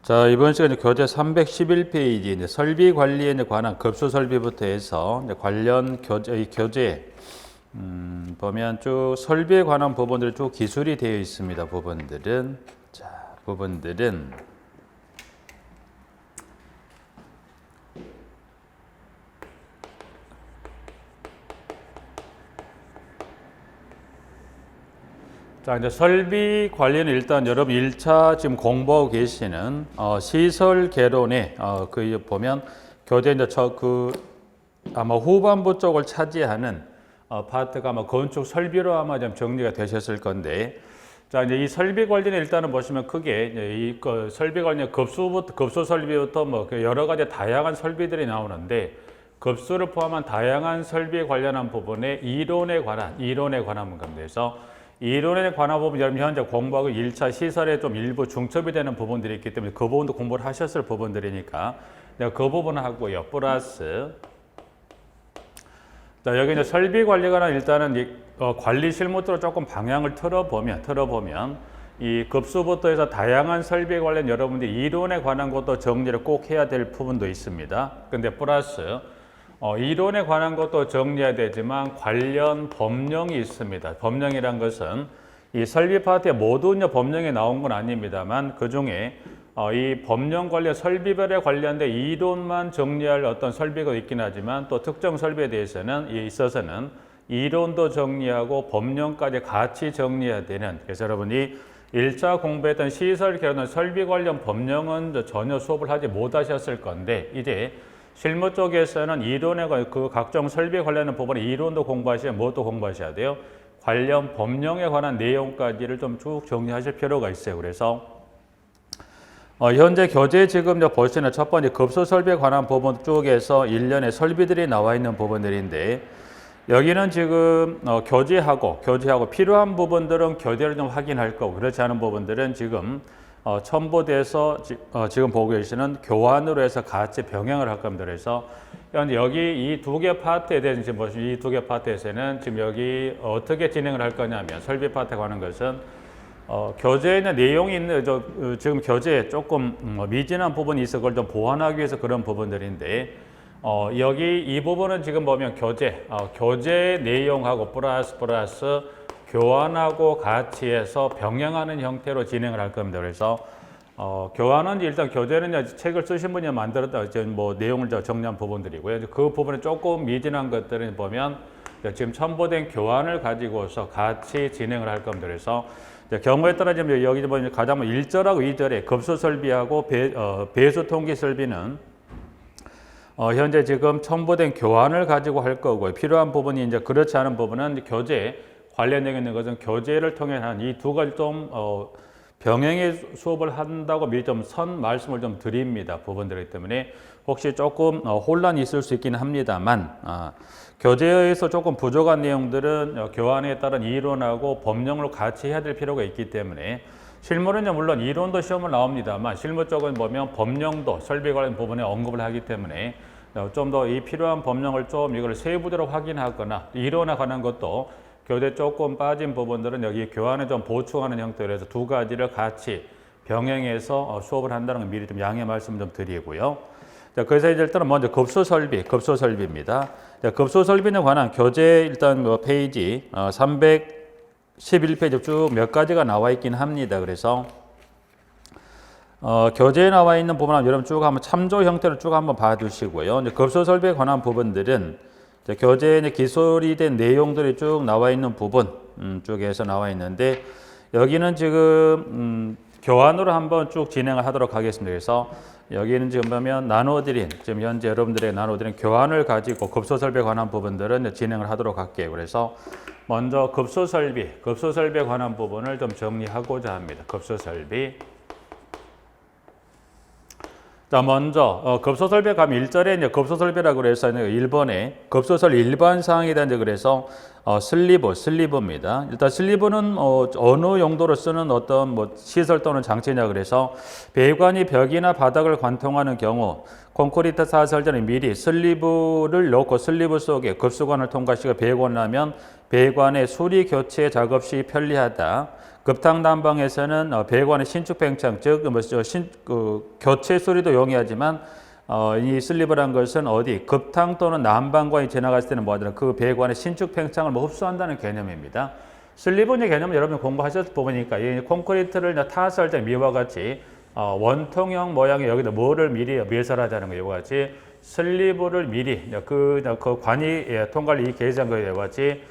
자, 이번 시간에 교재 311페이지 이제 설비 관리에 관한 급수 설비부터 해서 이제 관련 교재 보면 쭉 설비에 관한 부분들 쭉 기술이 되어 있습니다. 부분들은 자, 이제 설비 관리는 일단 여러분 1차 지금 공부하고 계시는 시설 개론에 그 보면 교재 이제 아마 후반부 쪽을 차지하는 파트가 아마 건축 설비로 아마 좀 정리가 되셨을 건데, 자 이제 이 설비 관리는 일단은 보시면 크게 이 설비 관리 급수 설비부터 뭐 여러 가지 다양한 설비들이 나오는데, 급수를 포함한 다양한 설비에 관련한 부분에 이론에 관한 부분입니다. 그래서 이론에 관한 부분 여러분 현재 공부하고 1차 시설에 좀 일부 중첩이 되는 부분들이 있기 때문에 그 부분도 공부를 하셨을 부분들이니까 내가 그 부분을 하고요. 플러스 자 여기 이제 설비 관리가 일단은 관리 실무적으로 조금 방향을 틀어보면 이 급수부터 해서 다양한 설비 관련 여러분들이 이론에 관한 것도 정리를 꼭 해야 될 부분도 있습니다. 근데 플러스 이론에 관한 것도 정리해야 되지만 관련 법령이 있습니다. 법령이란 것은 이 설비 파트에 모든 법령이 나온 건 아닙니다만 그 중에 이 법령 관련 설비별에 관련된 이론만 정리할 어떤 설비가 있긴 하지만 또 특정 설비에 대해서는 있어서는 이론도 정리하고 법령까지 같이 정리해야 되는, 그래서 여러분이 1차 공부했던 시설 개론 설비 관련 법령은 전혀 수업을 하지 못하셨을 건데 이제 실무 쪽에서는 이론에 그 각종 설비에 관련된 부분에 이론도 공부하셔야 무엇도 공부하셔야 돼요. 관련 법령에 관한 내용까지를 좀 쭉 정리하실 필요가 있어요. 그래서 현재 교재 지금 보시는 첫 번째 급수 설비에 관한 부분 쪽에서 일련의 설비들이 나와 있는 부분들인데, 여기는 지금 교재하고 필요한 부분들은 교재를 좀 확인할 거고, 그렇지 않은 부분들은 지금 첨부돼서 지금 보고 계시는 교환으로 해서 같이 병행을 할 겁니다. 그래서 여기 이 두 개 파트에 대해서 지금 보시면 이 두 개 파트에서는 지금 여기 어떻게 진행을 할 거냐면 설비 파트에 관한 것은 교재에 있는 내용이 있는 지금 교재에 조금 미진한 부분이 있어 그걸 좀 보완하기 위해서 그런 부분들인데, 여기 이 부분은 지금 보면 교재 내용하고 플러스 교환하고 같이 해서 병행하는 형태로 진행을 할 겁니다. 그래서 교환은 일단 교재는 책을 쓰신 분이 만들었다 뭐 내용을 정리한 부분들이고요. 그 부분에 조금 미진한 것들은 보면 지금 첨부된 교환을 가지고서 같이 진행을 할 겁니다. 그래서 경우에 따라 지금 여기 보면 가장 1절하고 2절에 급수 설비하고 배수 통기 설비는 현재 지금 첨부된 교환을 가지고 할 거고요. 필요한 부분이 이제 그렇지 않은 부분은 교재 관련되어 있는 것은 교재를 통해 한 이 두 가지 좀 병행의 수업을 한다고 미리 좀 말씀을 좀 드립니다. 부분들이기 때문에 혹시 조금 혼란이 있을 수 있긴 합니다만 교재에서 조금 부족한 내용들은 교환에 따른 이론하고 법령으로 같이 해야 될 필요가 있기 때문에 실무는 물론 이론도 시험을 나옵니다만 실무 쪽은 보면 법령도 설비 관련 부분에 언급을 하기 때문에 좀 더 이 필요한 법령을 좀 이걸 세부적으로 확인하거나 이론에 관한 것도 교재 조금 빠진 부분들은 여기 교환에 좀 보충하는 형태로 해서 두 가지를 같이 병행해서 수업을 한다는 걸 미리 좀 양해 말씀 좀 드리고요. 자, 그래서 이제 일단은 먼저 급수 설비입니다. 자, 급수 설비에 관한 교재 일단 페이지 311페이지 쭉 몇 가지가 나와 있긴 합니다. 그래서 교재에 나와 있는 부분은 여러분 쭉 한번 참조 형태로 쭉 한번 봐주시고요. 이제 급수 설비에 관한 부분들은 교재에 기술이 된 내용들이 쭉 나와 있는 부분 쪽에서 나와 있는데, 여기는 지금 교환으로 한번 쭉 진행을 하도록 하겠습니다. 그래서 여기는 지금 보면 지금 현재 여러분들의 나눠드린 교환을 가지고 급수 설비에 관한 부분들은 진행을 하도록 할게요. 그래서 먼저 급수 설비에 관한 부분을 좀 정리하고자 합니다. 급수 설비. 자, 먼저 급수 설비에 가면 1절에 이제 급수 설비라고 해서 1번에 급수설 일반 사항에 대한 그래서 슬리브입니다. 일단 슬리브는 어느 용도로 쓰는 어떤 시설 또는 장치냐, 그래서 배관이 벽이나 바닥을 관통하는 경우 콘크리트 사설 전에 미리 슬리브를 넣고 슬리브 속에 급수관을 통과시켜 배관을 하면 배관의 수리 교체 작업 시 편리하다. 급탕 난방에서는 배관의 신축 팽창, 즉 교체 수리도 용이하지만 이 슬리브란 것은 어디 급탕 또는 난방관이 지나갔을 때는 뭐하더라 그 배관의 신축 팽창을 흡수한다는 개념입니다. 슬리브의 개념은 여러분 공부하셨을 보니까 이 콘크리트를 타설할 때 미와 같이 원통형 모양의 여기다 뭐를 미리 매설하자는 거예요. 이와 같이 슬리브를 미리 그 관이 통과를 이 계산 거에 같이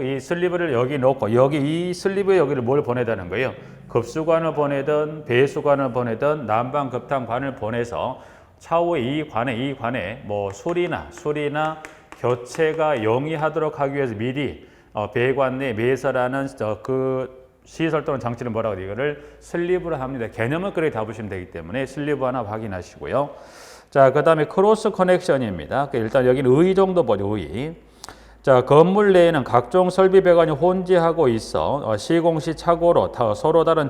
이 슬리브를 여기 놓고 여기 이 슬리브에 여기를 뭘 보내다는 거예요. 급수관을 보내든 배수관을 보내든 난방 급탕관을 보내서 차후에 이 관에 뭐 수리나 교체가 용이하도록 하기 위해서 미리 배관 내 매설하는 그 시설 또는 장치를 뭐라고 해요? 이거를 슬리브를 합니다. 개념은 그렇게 잡으시면 되기 때문에 슬리브 하나 확인하시고요. 자, 그 다음에 크로스 커넥션입니다. 일단 여기는 의 정도 보죠, 의. 자, 건물 내에는 각종 설비 배관이 혼재하고 있어 시공시 착오로 서로 다른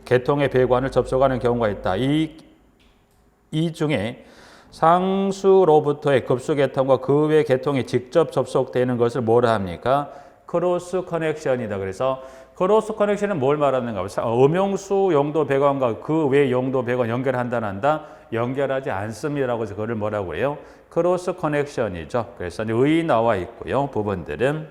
계통의 배관을 접속하는 경우가 있다. 이 중에 상수로부터의 급수 계통과 그 외 계통이 직접 접속되는 것을 뭐라 합니까? 크로스 커넥션이다. 그래서 크로스 커넥션은 뭘 말하는가? 음용수 용도 배관과 그 외 용도 배관 연결한다? 연결하지 않습니다라고 해서 그걸 뭐라고 해요? 크로스 커넥션이죠. 그래서 의 나와 있고요. 부분들은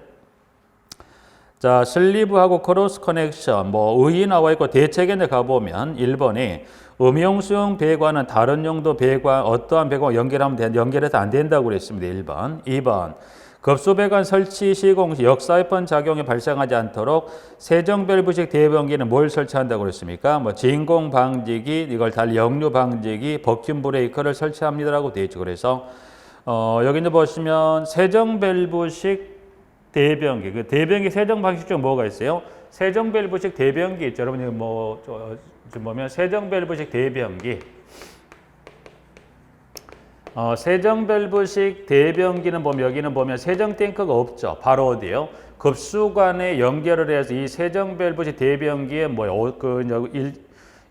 자, 슬리브하고 크로스 커넥션 의 나와 있고 대책에 가보면 1번에 음용수용 배관은 다른 용도 배관 어떠한 배관과 연결해서 안 된다고 그랬습니다. 1번. 2번. 급수배관 설치 시공 시 역사회판 작용이 발생하지 않도록 세정밸브식 대변기는 뭘 설치한다고 그랬습니까? 진공 방지기, 이걸 달리 역류 방지기, 버큐um 브레이커를 설치합니다라고 되어 있죠. 그래서 여기 보시면 세정밸브식 대변기, 그 대변기 세정 방식 중 뭐가 있어요? 세정밸브식 대변기 있죠. 여러분이 지금 보면 세정밸브식 대변기. 세정밸브식 대변기는 보면 여기는 보면 세정 탱크가 없죠. 바로 어디요? 급수관에 연결을 해서 이 세정밸브식 대변기에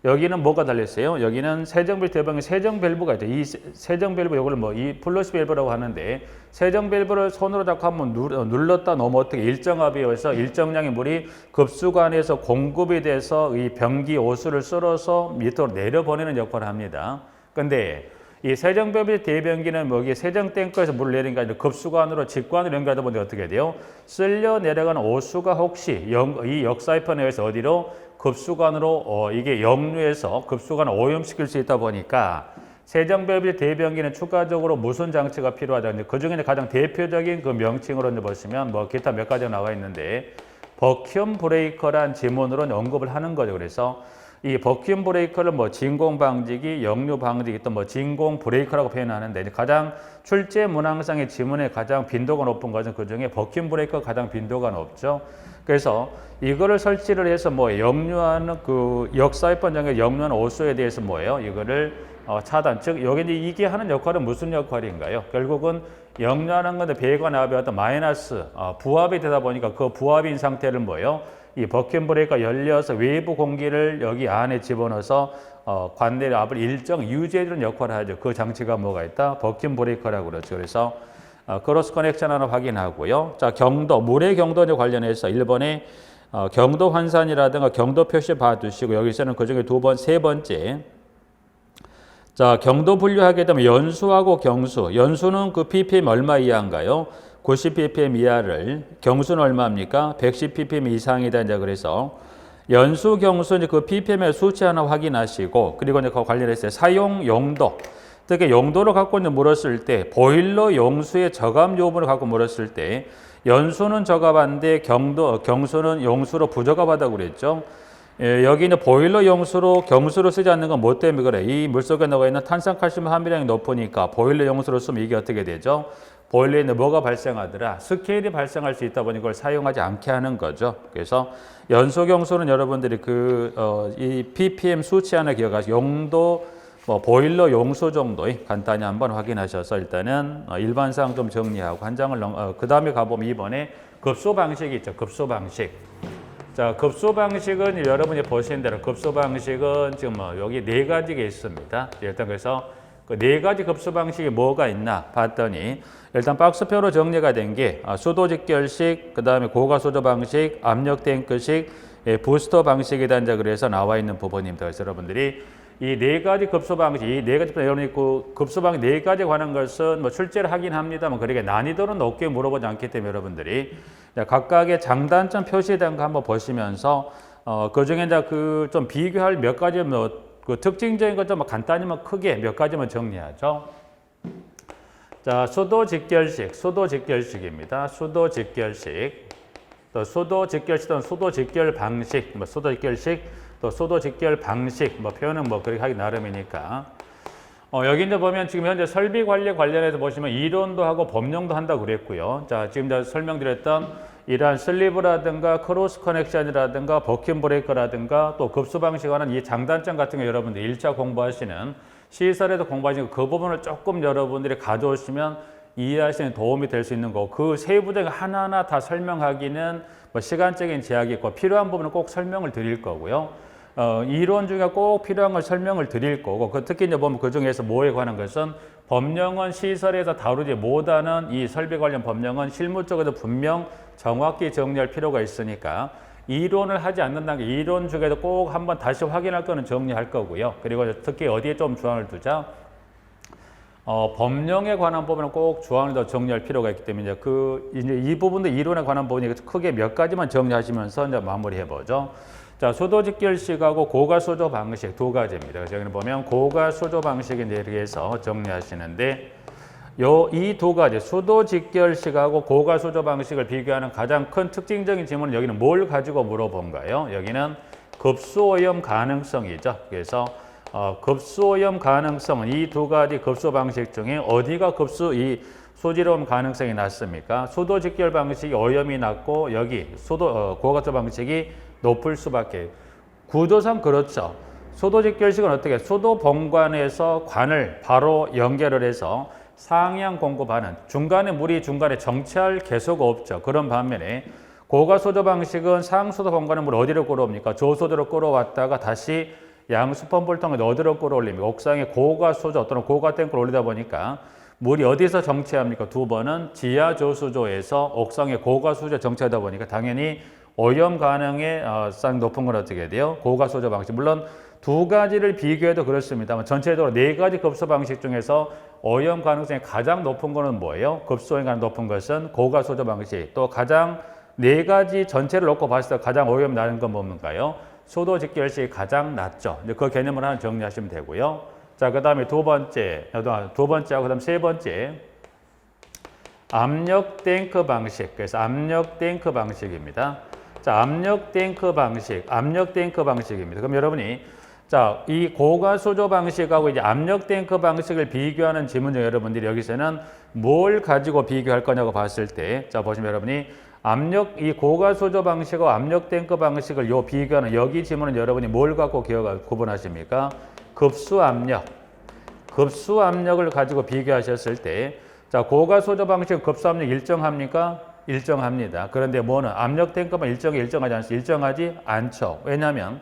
여기는 뭐가 달렸어요? 여기는 세정밸브 대변기 세정밸브가 있죠. 이 세정밸브 이걸 이 플러시 밸브라고 하는데 세정밸브를 손으로 잡고 한번 눌렀다 놓으면 어떻게 일정압이어서 일정량의 물이 급수관에서 공급이 돼서 이 변기 오수를 쓸어서 밑으로 내려보내는 역할을 합니다. 근데 이 세정밸브 대변기는 여기 세정 탱크에서 물을 내리는 게 아니라 급수관으로 직관으로 연결하다 보니 어떻게 돼요? 쓸려 내려가는 오수가 혹시 이 역사이판에 의해서 어디로? 급수관으로 이게 역류해서 급수관을 오염시킬 수 있다 보니까 세정밸브 대변기는 추가적으로 무슨 장치가 필요하다. 그 중에 가장 대표적인 그 명칭으로 보시면 기타 몇 가지가 나와 있는데 버큐um 브레이커란 지문으로 언급을 하는 거죠. 그래서 이 버큐um 브레이커를 진공 방지기, 역류 방지기 또 진공 브레이커라고 표현하는데 가장 출제 문항상의 지문에 가장 빈도가 높은 것은 그 중에 버큐um 브레이커가 가장 빈도가 높죠. 그래서 이거를 설치를 해서 역류하는 그 역사회판 장에 역류하는 오수에 대해서 이거를 차단. 즉 여기 이게 하는 역할은 무슨 역할인가요? 결국은 역류하는 건데 배관 압이 어떤 마이너스 부압이 되다 보니까 그 부압인 상태를 이 버큐um 브레이커가 열려서 외부 공기를 여기 안에 집어넣어서 관내 압을 일정 유지해주는 역할을 하죠. 그 장치가 뭐가 있다? 버큐um 브레이커라고 그러죠. 그래서 크로스 커넥션 하나 확인하고요. 자, 경도, 물의 경도에 관련해서 1번에 경도 환산이라든가 경도 표시 봐두시고 여기서는 그중에 세 번째. 자, 경도 분류하게 되면 연수하고 경수. 연수는 그 ppm 얼마 이하인가요? 90ppm 이하를, 경수는 얼마입니까? 110ppm 이상이다. 이제 그래서 연수, 경수 그 ppm의 수치 하나 확인하시고 그리고 이제 그 관련해서 사용 용도. 특히 용도를 갖고 물었을 때 보일러 용수의 저감 요분을 갖고 물었을 때 연수는 저감한데 경수는 용수로 부저감하다고 그랬죠. 여기는 보일러 용수로 경수로 쓰지 않는 건 뭐 때문에 그래? 이 물속에 나와 있는 탄산칼슘 함유량이 높으니까 보일러 용수로 쓰면 이게 어떻게 되죠? 보일러에 뭐가 발생하더라? 스케일이 발생할 수 있다 보니 그걸 사용하지 않게 하는 거죠. 그래서 연소 경수는 여러분들이 이 ppm 수치 하나 기억하시고 용도 보일러 용수 정도 간단히 한번 확인하셔서 일단은 일반상 좀 정리하고 한 장을 그 다음에 가보면 이번에 급소 방식이 있죠. 급소 방식. 자, 급소 방식은 여러분이 보시는 대로 급소 방식은 지금 여기 네 가지가 있습니다. 일단 그래서 그 네 가지 급소 방식이 뭐가 있나 봤더니 일단 박스표로 정리가 된 게 수도 직결식, 그 다음에 고가수조 방식, 압력 탱크식, 부스터 방식이다 이제 그래서 나와 있는 부분입니다. 그래서 여러분들이 이 네 가지 급수 방식, 이 네 가지 여러분이 그 급수 방식 네 가지에 관한 것은 뭐 출제를 하긴 합니다만 그렇게 난이도는 높게 물어보지 않기 때문에 여러분들이 각각의 장단점 표시된 거 한번 보시면서 그 중에 이제 그 좀 비교할 몇 가지 그 특징적인 것 좀 간단히만 크게 몇 가지만 정리하죠. 자, 수도 직결식입니다. 수도 직결식, 또 수도 직결식 또는 수도 직결 방식, 뭐 수도 직결식, 또 수도 직결 방식, 뭐 표현은 뭐 그렇게 하기 나름이니까. 여기 이제 보면 지금 현재 설비 관리 관련해서 보시면 이론도 하고 법령도 한다고 그랬고요. 자, 지금 제가 설명드렸던 이러한 슬리브라든가 크로스 커넥션이라든가 버킨 브레이커라든가 또 급수 방식에 관한 이 장단점 같은 거 여러분들 1차 공부하시는 시설에서 공부하시는 그 부분을 조금 여러분들이 가져오시면 이해하시는 도움이 될 수 있는 거고 그 세부적인 하나하나 다 설명하기는 뭐 시간적인 제약이 있고 필요한 부분은 꼭 설명을 드릴 거고요. 이론 중에 꼭 필요한 걸 설명을 드릴 거고 특히 이제 보면 그 중에서 뭐에 관한 것은 법령은 시설에서 다루지 못하는 이 설비 관련 법령은 실무 쪽에도 분명 정확히 정리할 필요가 있으니까 이론을 하지 않는다는 게 이론 중에도 꼭 한번 다시 확인할 거는 정리할 거고요. 그리고 특히 어디에 좀 주안을 두자 법령에 관한 부분은 꼭 주안을 더 정리할 필요가 있기 때문에 이제 이 부분도 이론에 관한 부분이 크게 몇 가지만 정리하시면서 이제 마무리해 보죠. 자, 수도 직결식하고 고가 수조 방식 두 가지입니다. 그래서 여기는 보면 고가 수조 방식에 대해서 정리하시는데 이 두 가지 수도 직결식하고 고가 수조 방식을 비교하는 가장 큰 특징적인 질문은 여기는 뭘 가지고 물어본가요? 여기는 급수오염 가능성이죠. 그래서 급수오염 가능성은 이 두 가지 급수 방식 중에 어디가 이 수질오염 가능성이 낮습니까? 수도 직결 방식이 오염이 낮고 여기 고가수 방식이 높을 수밖에. 구조상 그렇죠. 수도 직결식은 어떻게? 수도 본관에서 관을 바로 연결을 해서 상향 공급하는 중간에 물이 중간에 정체할 개수가 없죠. 그런 반면에 고가수조 방식은 상수도 본관에 물 어디로 끌어옵니까? 저수도로 끌어왔다가 다시 양수 펌프를 통해 어디로 끌어올립니까? 옥상에 고가수조 또는 고가탱크를 올리다 보니까 물이 어디서 정체합니까? 두 번은 지하 저수조에서 옥상에 고가수조 정체하다 보니까 당연히 오염 가능의 상 높은 건 어떻게 돼요? 고가수조 방식. 물론 두 가지를 비교해도 그렇습니다만 전체적으로 네 가지 급수 방식 중에서 오염 가능성이 가장 높은 거는 뭐예요? 급수오염 가능 높은 것은 고가수조 방식. 또 가장 네 가지 전체를 놓고 봤을 때 가장 오염 낮은 건 뭡니까요? 수도 직결식이 가장 낮죠. 이제 그 개념을 하나 정리하시면 되고요. 자, 그 다음에 두 번째하고 그 다음 세 번째. 압력 탱크 방식. 그래서 압력 탱크 방식입니다. 자, 압력 탱크 방식입니다. 그럼 여러분이 자, 이 고가수조 방식하고 이제 압력 탱크 방식을 비교하는 질문 중 여러분들이 여기서는 뭘 가지고 비교할 거냐고 봤을 때, 자, 보시면 여러분이 이 고가수조 방식하고 압력 탱크 방식을 비교하는 여기 질문은 여러분이 뭘 갖고 구분하십니까? 급수 압력을 가지고 비교하셨을 때, 자, 고가수조 방식 급수 압력 일정합니까? 일정합니다. 그런데 뭐는 압력 탱크만 일정하지 않죠. 왜냐하면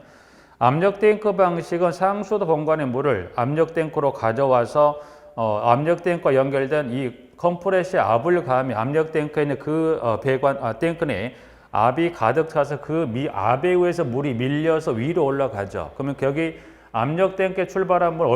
압력 탱크 방식은 상수도 본관의 물을 압력 탱크로 가져와서 압력 탱크와 연결된 이 컴프레시 압을 가하면 압력 탱크에 있는 탱크 내에 압이 가득 차서 그 압에 의해서 물이 밀려서 위로 올라가죠. 그러면 여기 압력 탱크에 출발한 물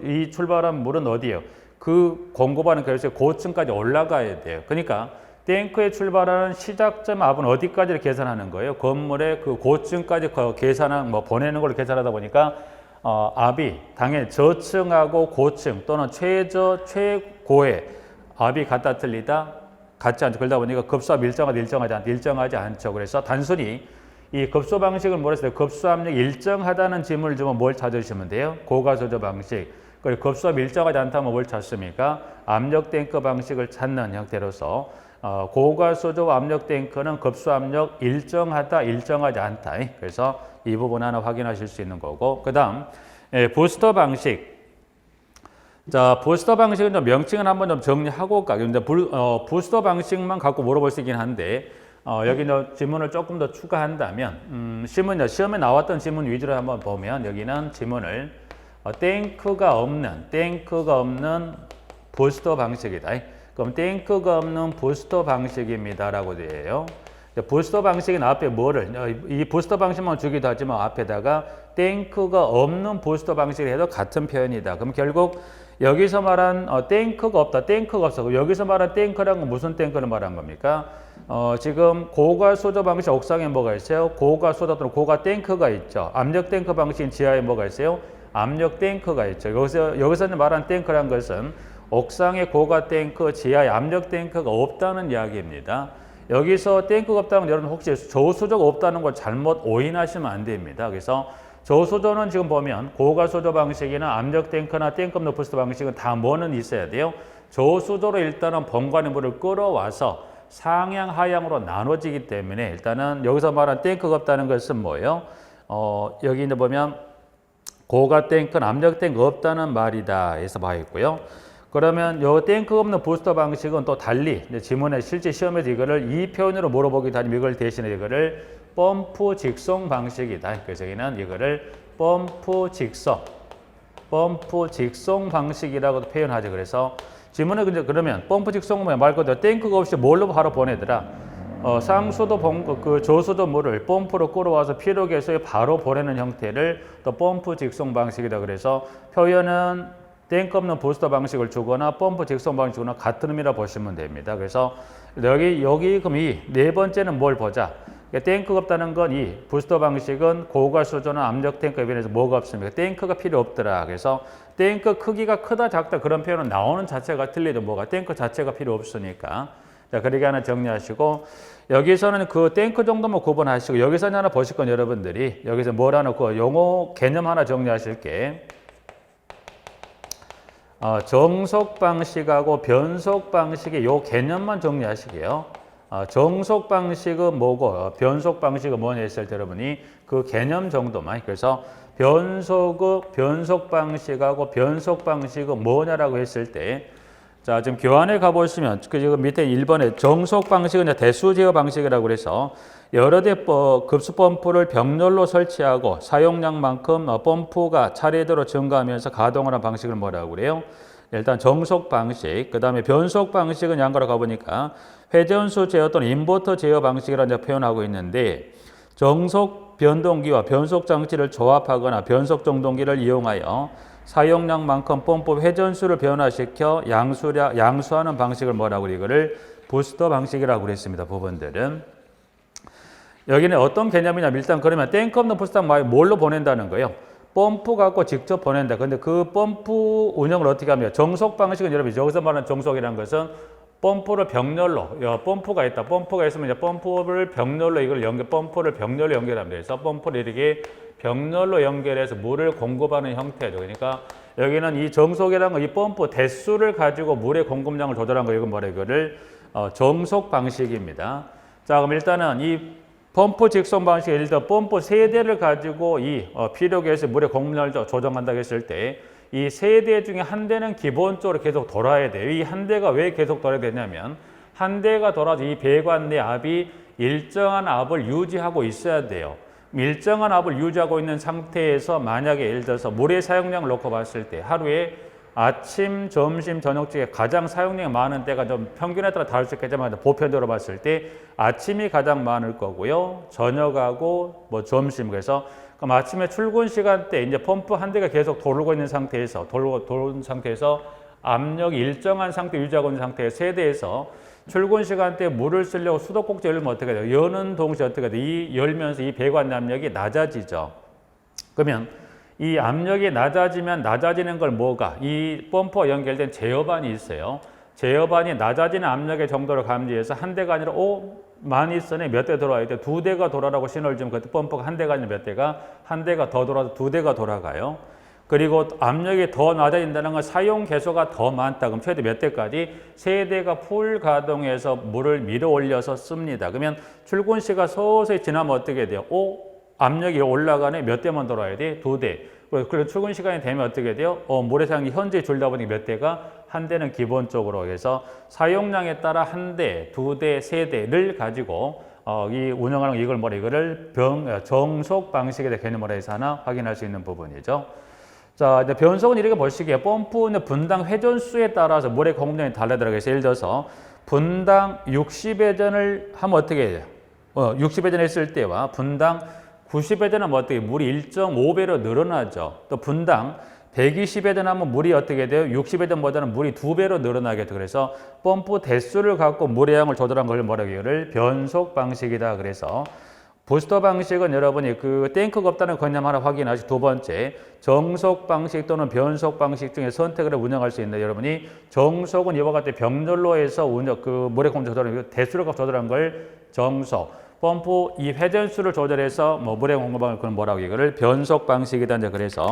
이 출발한 물은 어디예요? 그 공급하는 결수의 고층까지 올라가야 돼요. 그러니까 탱크에 출발하는 시작점 압은 어디까지를 계산하는 거예요? 건물의 그 고층까지 보내는 걸 계산하다 보니까 압이 당연히 저층하고 고층 또는 최고의 압이 같다 틀리다 같지 않죠. 그러다 보니까 급수압 일정하지 않죠. 그래서 단순히 이 급수 방식을 물었을 때 급수압력이 일정하다는 질문을 주면 뭘 찾으시면 돼요? 고가수조 방식. 그리고 급수압 일정하지 않다면 뭘 찾습니까? 압력 탱크 방식을 찾는 형태로서 고가수조 압력 탱크는 급수압력 일정하다, 일정하지 않다. 그래서 이 부분 하나 확인하실 수 있는 거고, 그 다음 부스터 방식. 자, 부스터 방식은 좀 명칭은 한번 좀 정리하고 갈게요. 근데 부스터 방식만 갖고 물어볼 수 있긴 한데 여기 질문을 조금 더 추가한다면 시험에 나왔던 질문 위주로 한번 보면 여기는 질문을 탱크가 없는 부스터 방식이다. 그럼 탱크가 없는 부스터 방식입니다 라고 돼요. 부스터 방식은 앞에 뭐를 이 부스터 방식만 주기도 하지만 앞에다가 탱크가 없는 부스터 방식을 해도 같은 표현이다. 그럼 결국 여기서 말한 탱크가 없다, 탱크가 없어. 여기서 말한 탱크란 건 무슨 탱크를 말한 겁니까? 지금 고가 수조 방식 옥상에 뭐가 있어요? 고가 수조 또는 고가 탱크가 있죠. 압력 탱크 방식인 지하에 뭐가 있어요? 압력 탱크가 있죠. 여기서 말한 탱크란 것은 옥상에 고가 탱크, 지하에 압력 탱크가 없다는 이야기입니다. 여기서 탱크가 없다면 여러분 혹시 저수조가 없다는 걸 잘못 오인하시면 안 됩니다. 그래서 저수조는 지금 보면 고가 수조 방식이나 압력 탱크나 탱크 없는 부스터 방식은 다 뭐는 있어야 돼요? 저수조로 일단은 본관의 물을 끌어와서 상향 하향으로 나눠지기 때문에 일단은 여기서 말한 탱크가 없다는 것은 뭐예요? 여기 이제 보면 고가 탱크는 압력 탱크 없다는 말이다 해서 봐야겠고요. 그러면 요 탱크 없는 부스터 방식은 또 달리 지문에 실제 시험에서 이거를 이 표현으로 물어보기도 하지만 이걸 대신에 이거를 펌프 직송 방식이다. 그래서 여기는 이거를 펌프 직송 방식이라고도 표현하죠. 그래서 지문에 그러면 펌프 직송은 말 그대로 탱크가 없이 뭘로 바로 보내더라? 상수도 그 저수도 물을 펌프로 끌어와서 피로 개수에 바로 보내는 형태를 또 펌프 직송 방식이다. 그래서 표현은 탱크 없는 부스터 방식을 주거나 펌프 직송 방식을 주거나 같은 의미라 보시면 됩니다. 그래서 여기 그럼 이 네 번째는 뭘 보자? 탱크가 없다는 건 이 부스터 방식은 고가 수조나 압력 탱크에 비해서 뭐가 없습니까? 탱크가 필요 없더라. 그래서 탱크 크기가 크다 작다 그런 표현은 나오는 자체가 틀리도 뭐가 탱크 자체가 필요 없으니까. 자, 그렇게 하나 정리하시고 여기서는 그 탱크 정도만 구분하시고 여기서 하나 보실 건 여러분들이 여기서 뭘 하나 그 용어 개념 하나 정리하실게. 정속 방식하고 변속 방식의 요 개념만 정리하시게요. 정속 방식은 뭐고 변속 방식은 뭐냐 했을 때 여러분이 그 개념 정도만. 그래서 변속 방식하고 변속 방식은 뭐냐라고 했을 때 자, 지금 교환에 가보시면 지금 밑에 1번에 정속 방식은 대수 제어 방식이라고 그래서 여러 대 급수 펌프를 병렬로 설치하고 사용량만큼 펌프가 차례대로 증가하면서 가동하는 방식을 뭐라고 그래요? 일단 정속 방식, 그 다음에 변속 방식은 양가로 가보니까 회전수 제어 또는 인버터 제어 방식이라고 표현하고 있는데 정속 변동기와 변속 장치를 조합하거나 변속 정동기를 이용하여 사용량만큼 펌프 회전수를 변화시켜 양수하는 방식을 뭐라고 그래요? 이거를 부스터 방식이라고 그랬습니다. 부분들은. 여기는 어떤 개념이냐면 일단 그러면 탱크 없는 부스터 뭘로 보낸다는 거예요? 펌프 갖고 직접 보낸다. 근데 그 펌프 운영을 어떻게 하면 정속 방식은 여러분 여기서 말하는 정속이라는 것은 펌프를 병렬로 펌프가 있다. 펌프가 있으면 이제 펌프를 병렬로 펌프를 병렬로 연결합니다. 그래서 펌프를 이렇게 병렬로 연결해서 물을 공급하는 형태죠. 그러니까 여기는 이 정속이라는 거 이 펌프 대수를 가지고 물의 공급량을 조절한 거 이건 뭐래 이거를 정속 방식입니다. 자, 그럼 일단은 이 펌프 직송 방식 예를 들어 펌프 세 대를 가지고 이 피력에서 물의 공급량을 조정한다고 했을 때 이 세 대 중에 한 대는 기본적으로 계속 돌아야 돼요. 이 한 대가 왜 계속 돌아야 되냐면 한 대가 돌아서 이 배관 내 압이 일정한 압을 유지하고 있어야 돼요. 일정한 압을 유지하고 있는 상태에서 만약에 예를 들어서 물의 사용량을 놓고 봤을 때 하루에 아침, 점심, 저녁 중에 가장 사용량이 많은 때가 좀 평균에 따라 다를 수 있겠지만 보편적으로 봤을 때 아침이 가장 많을 거고요. 저녁하고 뭐 점심 그래서 그럼 아침에 출근 시간대 이제 펌프 한 대가 계속 돌고 있는 상태에서 도는 상태에서 압력이 일정한 상태 유지하고 있는 상태에서 세대에서 출근 시간대에 물을 쓰려고 수도꼭지 열면 어떻게 돼요? 여는 동시에 어떻게 돼요? 이 열면서 이 배관 압력이 낮아지죠. 그러면 이 압력이 낮아지면 낮아지는 걸 뭐가? 이 펌프와 연결된 제어반이 있어요. 제어반이 낮아지는 압력의 정도를 감지해서 한 대가 아니라 많이 쓰네 몇 대 돌아야 돼? 두 대가 돌아라고 신호를 주면 그때 펌프가 한 대가 아니라 몇 대가? 한 대가 더 돌아서 두 대가 돌아가요. 그리고 압력이 더 낮아진다는 건 사용 개수가 더 많다. 그럼 최대 몇 대까지? 세 대가 풀 가동해서 물을 밀어 올려서 씁니다. 그러면 출근 시가 서서히 지나면 어떻게 돼요? 압력이 올라가네 몇 대만 돌아야 돼? 두 대. 그리고 출근 시간이 되면 어떻게 돼요? 물의 사용이 현재 줄다 보니까 몇 대가? 한 대는 기본적으로 해서 사용량에 따라 한 대, 두 대, 세 대를 가지고 이 운영하는 이걸 이거를 정속 방식에 대해 개념으로 해서 하나 확인할 수 있는 부분이죠. 자, 이제 변속은 이렇게 보시기에 펌프는 분당 회전수에 따라서 물의 공급량이 달라들어요. 그래서 예를 들어서 분당 60회전을 하면 어떻게 해요? 60회 전 했을 때와 분당 90회 전은 뭐 어떻게 물이 1.5배로 늘어나죠. 또 분당 120회 전 하면 물이 어떻게 돼요? 60회 전보다는 물이 2배로 늘어나게 돼요. 그래서 펌프 대수를 갖고 물의 양을 조절한 걸 뭐라고 해요? 변속 방식이다. 그래서 부스터 방식은 여러분이 그 탱크가 없다는 관념 하나 확인하시고, 두 번째 정속 방식 또는 변속 방식 중에 선택을 운영할 수 있는데, 여러분이 정속은 이와 같이 병렬로 해서 그 물의 공조 조절하는 대수를 조절한 걸 정속, 펌프 이 회전수를 조절해서 뭐 물의 공급방을 그런 뭐라고 이거를 변속 방식이다. 이제 그래서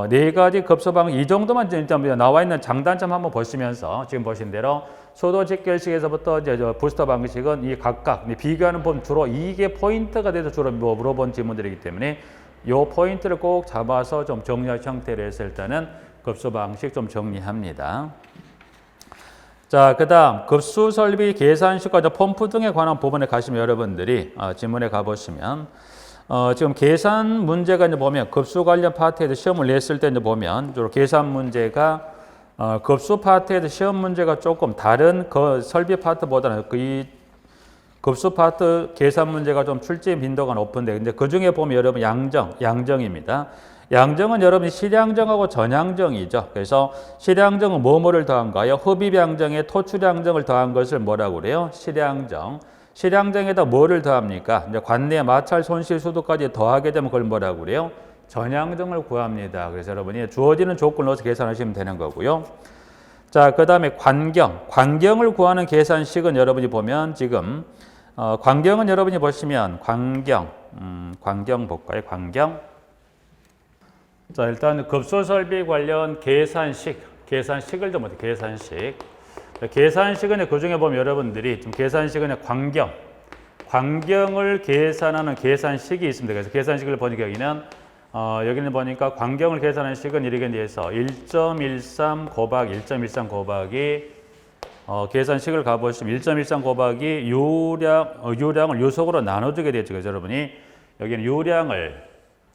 네 가지 급소 방식 이 정도만 진짜 나와 있는 장단점 한번 보시면서 지금 보신 대로 소도 직결식에서부터 이제 부스터 방식은 이 각각 비교하는 법 주로 이게 포인트가 돼서 주로 물어본 질문들이기 때문에 이 포인트를 꼭 잡아서 좀 정리할 형태로 해서 일단은 급소 방식 좀 정리합니다. 자, 그 다음 급수 설비 계산식과 펌프 등에 관한 부분에 가시면 여러분들이 질문에 가보시면 지금 계산 문제가 이제 보면 급수 관련 파트에서 시험을 냈을 때 이제 보면 주로 계산 문제가 급수 파트에서 시험 문제가 조금 다른 설비 파트보다는 이 급수 파트 계산 문제가 좀 출제 빈도가 높은데, 근데 그 중에 보면 여러분 양정입니다. 양정은 여러분이 실양정하고 전양정이죠. 그래서 실양정은 뭐뭐를 더한가요? 흡입양정에 토출양정을 더한 것을 뭐라고 그래요? 실양정. 실양정에다 뭐를 더합니까? 이제 관내 마찰 손실 수도까지 더하게 되면 그걸 뭐라고 그래요? 전양정을 구합니다. 그래서 여러분이 주어지는 조건을 넣어서 계산하시면 되는 거고요. 자, 그 다음에 관경을 구하는 계산식은 여러분이 보면 지금 관경은 여러분이 보시면 관경 볼까요? 관경. 자, 일단 급소 설비 관련 계산식을 좀 어떻게 계산식은 그 중에 보면 여러분들이 좀 계산식은 관경을 계산하는 계산식이 있습니다. 그래서 계산식을 보니까 여기는 보니까 관경을 계산하는 식은 이렇게 돼서 1.13 곱하기 계산식을 가보시면 1.13 곱하기 유량을 요속으로 나눠주게 되죠. 그래서 여러분이 여기는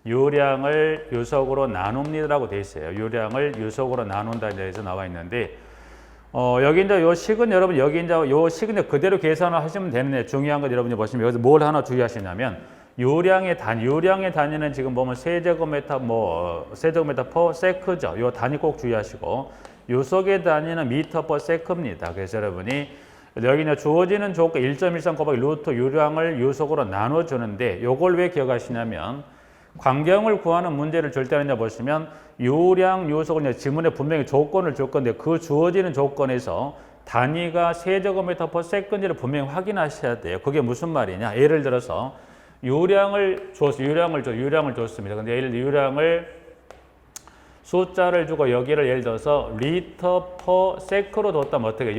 유량을 요속으로 나눕니다라고 되어 있어요. 유량을 요속으로 나눈다 해서 나와 있는데, 여기 이제 요 식은 여러분 요 식은 그대로 계산을 하시면 되는데, 중요한 건 여러분이 보시면 여기서 뭘 하나 주의하시냐면 유량의 단위는 지금 보면 세제곱미터 퍼 세크죠. 요 단위 꼭 주의하시고, 요속의 단위는 미터 퍼 세크입니다. 그래서 여러분이 여기 이제 주어지는 조건 1.13 곱하기 루트 유량을 요속으로 나눠주는데, 요걸 왜 기억하시냐면 관경을 구하는 문제를 줄 때는 보시면 유량, 요속을 지문에 분명히 조건을 줄 건데, 그 주어지는 조건에서 단위가 세제곱미터 퍼 세컨드를 분명히 확인하셔야 돼요. 그게 무슨 말이냐? 예를 들어서 유량을 줬습니다. 근데 예를 들어 유량을 숫자를 주고 여기를 예를 들어서 리터 퍼 세크로 뒀다면 어떻게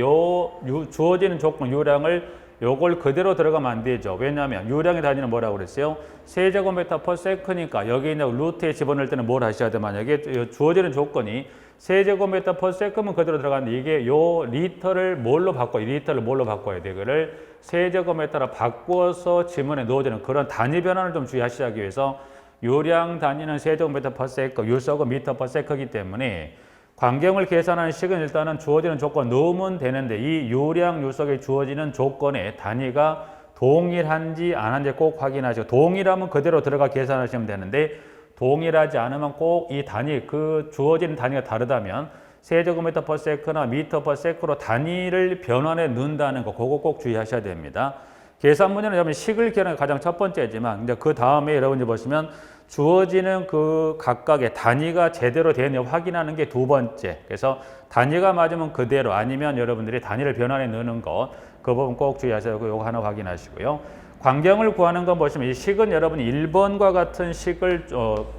주어지는 조건 유량을 요걸 그대로 들어가면 안 되죠. 왜냐하면 유량의 단위는 뭐라고 그랬어요? 세제곱미터 퍼 세크니까 여기 있는 루트에 집어넣을 때는 뭘 하셔야 돼? 만약에 주어지는 조건이 세제곱미터 퍼 세크면 그대로 들어가는데, 이게 요 리터를 뭘로 바꿔야 돼? 그거를 세제곱미터로 바꾸어서 지문에 넣어주는 그런 단위 변환을 좀 주의하시기 위해서 유량 단위는 세제곱미터 퍼 세크, 요속은 미터 퍼 세크이기 때문에 관경을 계산하는 식은 일단은 주어지는 조건 넣으면 되는데, 이 유량 요속에 주어지는 조건의 단위가 동일한지 안 한지 꼭 확인하시고, 동일하면 그대로 들어가 계산하시면 되는데, 동일하지 않으면 꼭 이 단위, 그 주어지는 단위가 다르다면 세제곱미터 퍼 세크나 미터 퍼 세크로 단위를 변환해 넣는다는 거, 그거 꼭 주의하셔야 됩니다. 계산 문제는 여러분 식을 기하는 게 가장 첫 번째지만, 이제 그 다음에 여러분이 보시면 주어지는 그 각각의 단위가 제대로 되느냐 확인하는 게 두 번째. 그래서 단위가 맞으면 그대로, 아니면 여러분들이 단위를 변환해 넣는 것, 그 부분 꼭 주의하셔야 되고, 이거 하나 확인하시고요. 관경을 구하는 건 보시면 이 식은 여러분이 1번과 같은 식을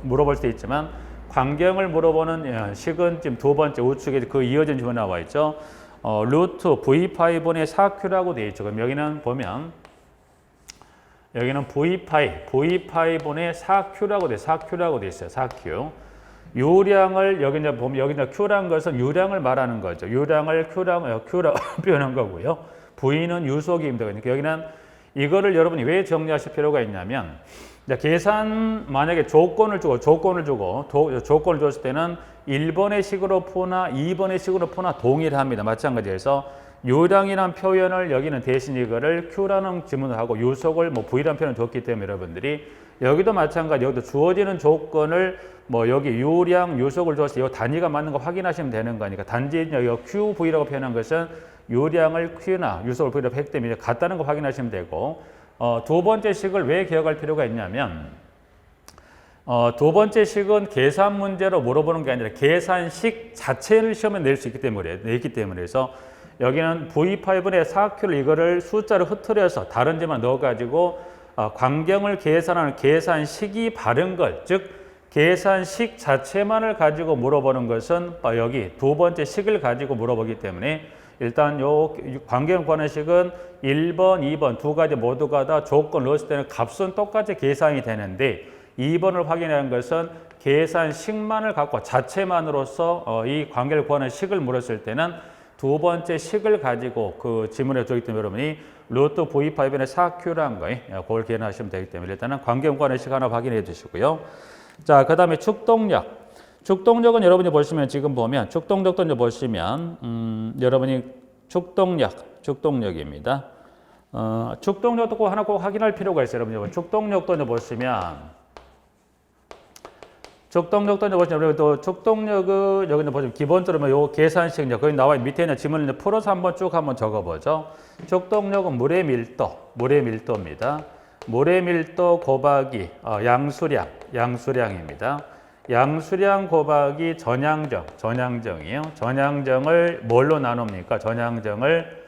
물어볼 수 있지만, 관경을 물어보는 식은 지금 두 번째 우측에 그 이어진 질문 나와 있죠. 루트 V5분의 4Q라고 되어 있죠. 그럼 여기는 보면 여기는 V5분의 4Q라고 되어 있어요. 4Q. 유량을 여기 이제 보면 여기 이제 Q라는 것은 유량을 말하는 거죠. 유량을 Q라고 표현한 거고요. V는 유속입니다. 그러니까 여기는 이거를 여러분이 왜 정리하실 필요가 있냐면, 계산 만약에 조건을 줬을 때는 1번의 식으로 푸나 2번의 식으로 푸나 동일합니다. 마찬가지에서 요량이라는 표현을 여기는 대신 이거를 Q라는 지문을 하고 요속을 뭐 V라는 표현을 줬기 때문에 여러분들이 여기도 마찬가지 여기도 주어지는 조건을 뭐 여기 요량, 요속을 줘서 이 단위가 맞는 거 확인하시면 되는 거니까 단지 여기 QV라고 표현한 것은 요량을 Q나 요속을 V로 했기 때문에 같다는 거 확인하시면 되고 두 번째 식을 왜 기억할 필요가 있냐면 두 번째 식은 계산 문제로 물어보는 게 아니라 계산식 자체를 시험에 낼 수 있기 때문에 그래서 여기는 V5분의 4Q를 이거를 숫자를 흐트려서 다른 지만 넣어가지고 광경을 계산하는 계산식이 바른 것, 즉 계산식 자체만을 가지고 물어보는 것은 여기 두 번째 식을 가지고 물어보기 때문에 일단 요 광경을 구하는 식은 1번, 2번 두 가지 모두가 다 조건 넣었을 때는 값은 똑같이 계산이 되는데 2번을 확인하는 것은 계산식만을 갖고 자체만으로서 이 관계를 구하는 식을 물었을 때는 두 번째 식을 가지고 그 지문에 주기 때문에 여러분이 루트 V5분의 4Q라는 거 그걸 기억하시면 되기 때문에 일단은 관계 구하는 식 하나 확인해 주시고요. 자, 그 다음에 축동력. 축동력은 여러분이 보시면 지금 보면 축동력도 이제 보시면 여러분이 축동력입니다. 축동력도 꼭 하나 꼭 확인할 필요가 있어요. 여러분이 축동력도 이제 보시면 여러분 또 축동력은 여기 보시면 기본적으로 요 계산식 거기 나와 있는 밑에 있는 지문을 풀어서 한번 쭉 한번 적어보죠. 축동력은 물의 밀도입니다. 물의 밀도 곱하기 양수량입니다. 양수량 곱하기 전향정이에요. 전향정을 뭘로 나눕니까? 전향정을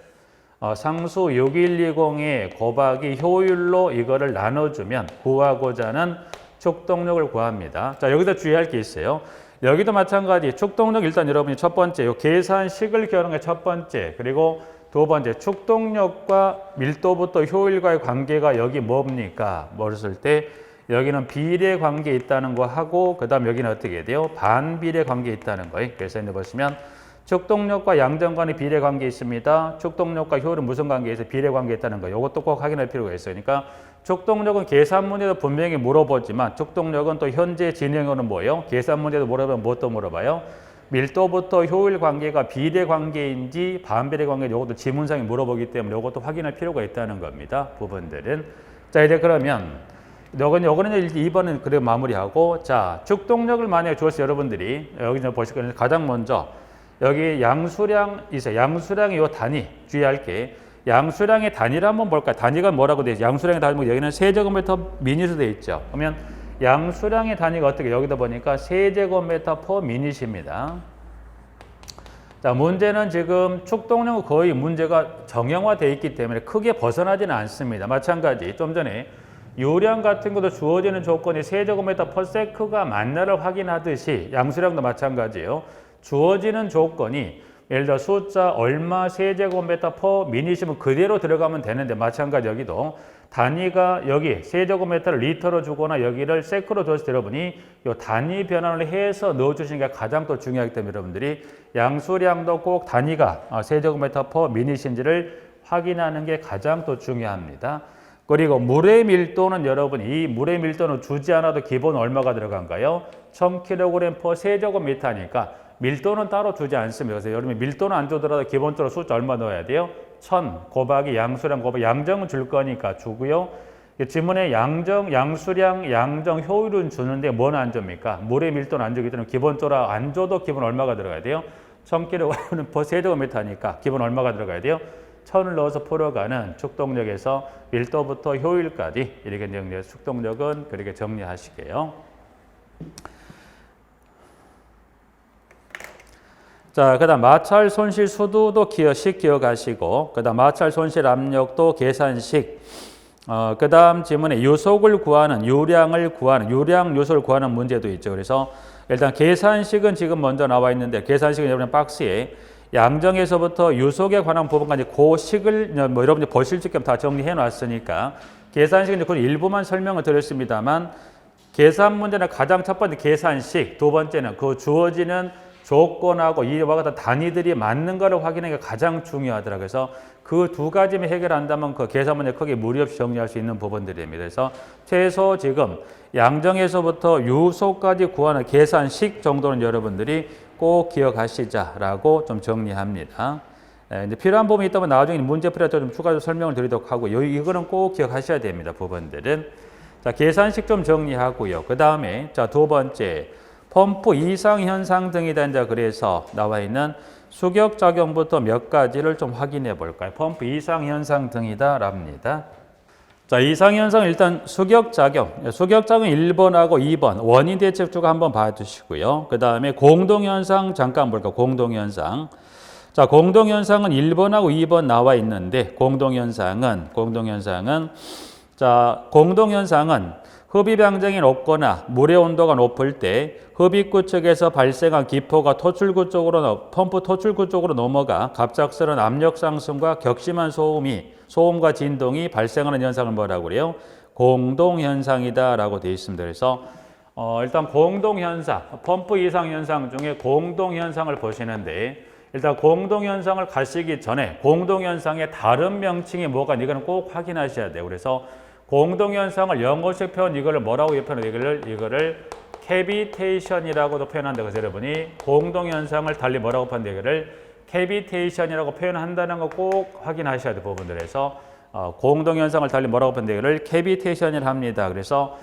상수 6120의 곱하기 효율로 이거를 나눠주면 구하고자 하는 축동력을 구합니다. 자, 여기서 주의할 게 있어요. 여기도 마찬가지 축동력 일단 여러분이 첫 번째 요 계산식을 기하는 게 첫 번째, 그리고 두 번째 축동력과 밀도부터 효율과의 관계가 여기 뭡니까? 뭐랬을 때 여기는 비례 관계 있다는 거 하고 그다음 여기는 어떻게 돼요? 반비례 관계 있다는 거예요. 그래서 이제 보시면 축동력과 양정 간의 비례 관계 있습니다. 축동력과 효율은 무슨 관계에 있어? 비례 관계 있다는 거. 이것도 꼭 확인할 필요가 있어요. 그러니까 축동력은 계산 문제도 분명히 물어보지만 축동력은 또 현재 진행으로는 뭐예요? 계산 문제도 물어보면 뭣도 물어봐요? 밀도부터 효율 관계가 비례 관계인지 반비례 관계인지 이것도 지문상에 물어보기 때문에 이것도 확인할 필요가 있다는 겁니다. 부분들은. 자, 이제 그러면 요거는 2번은 그래 마무리하고, 자, 축동력을 만약에 주어서 여러분들이 여기 보실 거는 가장 먼저 여기 양수량 있어요. 양수량의 요 단위 주의할 게 양수량의 단위를 한번 볼까요? 단위가 뭐라고 되어 있죠? 양수량의 단위 여기는 세제곱미터 미닛으로 되어 있죠. 그러면 양수량의 단위가 어떻게 여기다 보니까 세제곱미터 퍼 미닛입니다. 자, 문제는 지금 축동력은 거의 문제가 정형화되어 있기 때문에 크게 벗어나지는 않습니다. 마찬가지 좀 전에 요량 같은 것도 주어지는 조건이 세제곱미터 퍼 세크가 맞나를 확인하듯이 양수량도 마찬가지예요. 주어지는 조건이 예를 들어 숫자 얼마 세제곱미터 퍼 미닛이면 그대로 들어가면 되는데 마찬가지 여기도 단위가 여기 세제곱미터를 리터로 주거나 여기를 세크로 줬을 때 여러분이 이 단위 변환을 해서 넣어주시는 게 가장 또 중요하기 때문에 여러분들이 양수량도 꼭 단위가 세제곱미터 퍼 미닛인지를 확인하는 게 가장 또 중요합니다. 그리고 물의 밀도는 여러분 이 물의 밀도는 주지 않아도 기본 얼마가 들어간가요? 1000kg per 세제곱미터니까 밀도는 따로 주지 않습니다. 그래서 여러분 밀도는 안 주더라도 기본적으로 숫자 얼마 넣어야 돼요? 1000 곱하기 양수량 곱하기 양정은 줄 거니까 주고요. 지문에 양수량, 양정, 효율은 주는데 뭐는 안 줍니까? 물의 밀도는 안 주기 때문에 기본적으로 안 줘도 기본 얼마가 들어가야 돼요? 1000kg는 per 세제곱미터니까 기본 얼마가 들어가야 돼요? 1000을 넣어서 풀어가는 축동력에서 밀도부터 효율까지 이렇게 정리해서 축동력은 그렇게 정리하시게요. 자, 그 다음 마찰 손실 수두도 기억하시고, 그 다음 마찰 손실 압력도 계산식, 그 다음 지문에 요속을 구하는, 요량 요소를 구하는 문제도 있죠. 그래서 일단 계산식은 지금 먼저 나와 있는데, 계산식은 여러분 박스에 양정에서부터 요속에 관한 부분까지 그 식을 뭐 여러분이 보실 수 있게 다 정리해 놨으니까, 계산식은 그 일부만 설명을 드렸습니다만, 계산 문제는 가장 첫 번째 계산식, 두 번째는 그 주어지는 조건하고 이와 같은 단위들이 맞는 것을 확인하는 게 가장 중요하더라고요. 그래서 그 두 가지만 해결한다면 그 계산 문제 크게 무리 없이 정리할 수 있는 부분들입니다. 그래서 최소 지금 양정에서부터 요소까지 구하는 계산식 정도는 여러분들이 꼭 기억하시자라고 좀 정리합니다. 이제 필요한 부분이 있다면 나중에 문제 풀이할 때 좀 추가적으로 설명을 드리도록 하고요. 이거는 꼭 기억하셔야 됩니다. 부분들은. 자, 계산식 좀 정리하고요. 그 다음에 자, 두 번째 펌프 이상 현상 등이다. 이제 그래서 나와 있는 수격 작용부터 몇 가지를 좀 확인해 볼까요? 펌프 이상 현상 등이다랍니다. 자, 이상 현상 일단 수격 작용. 수격 작용 1번하고 2번 원인 대책주가 한번 봐 주시고요. 그다음에 공동 현상 잠깐 볼까요? 공동 현상. 자, 공동 현상은 1번하고 2번 나와 있는데 공동 현상은 흡입 양정이 높거나 물의 온도가 높을 때 흡입구 측에서 발생한 기포가 펌프 토출구 쪽으로 넘어가 갑작스러운 압력 상승과 격심한 소음과 진동이 발생하는 현상을 뭐라고 그래요? 공동 현상이다라고 되어 있습니다. 그래서 일단 공동 현상, 펌프 이상 현상 중에 공동 현상을 보시는데 일단 공동 현상을 가시기 전에 공동 현상의 다른 명칭이 뭐가 이거는 꼭 확인하셔야 돼요. 그래서 공동 현상을 영어식 표현 이거를 뭐라고 표현해요? 이거를 캐비테이션이라고도 표현한다. 그래서 여러분이 공동 현상을 달리 뭐라고 표현해요? 이거를 캐비테이션이라고 표현한다는 거 꼭 확인하셔야 돼요. 부분들에서 공동 현상을 달리 뭐라고 표현해요? 이거를 캐비테이션이라 합니다. 그래서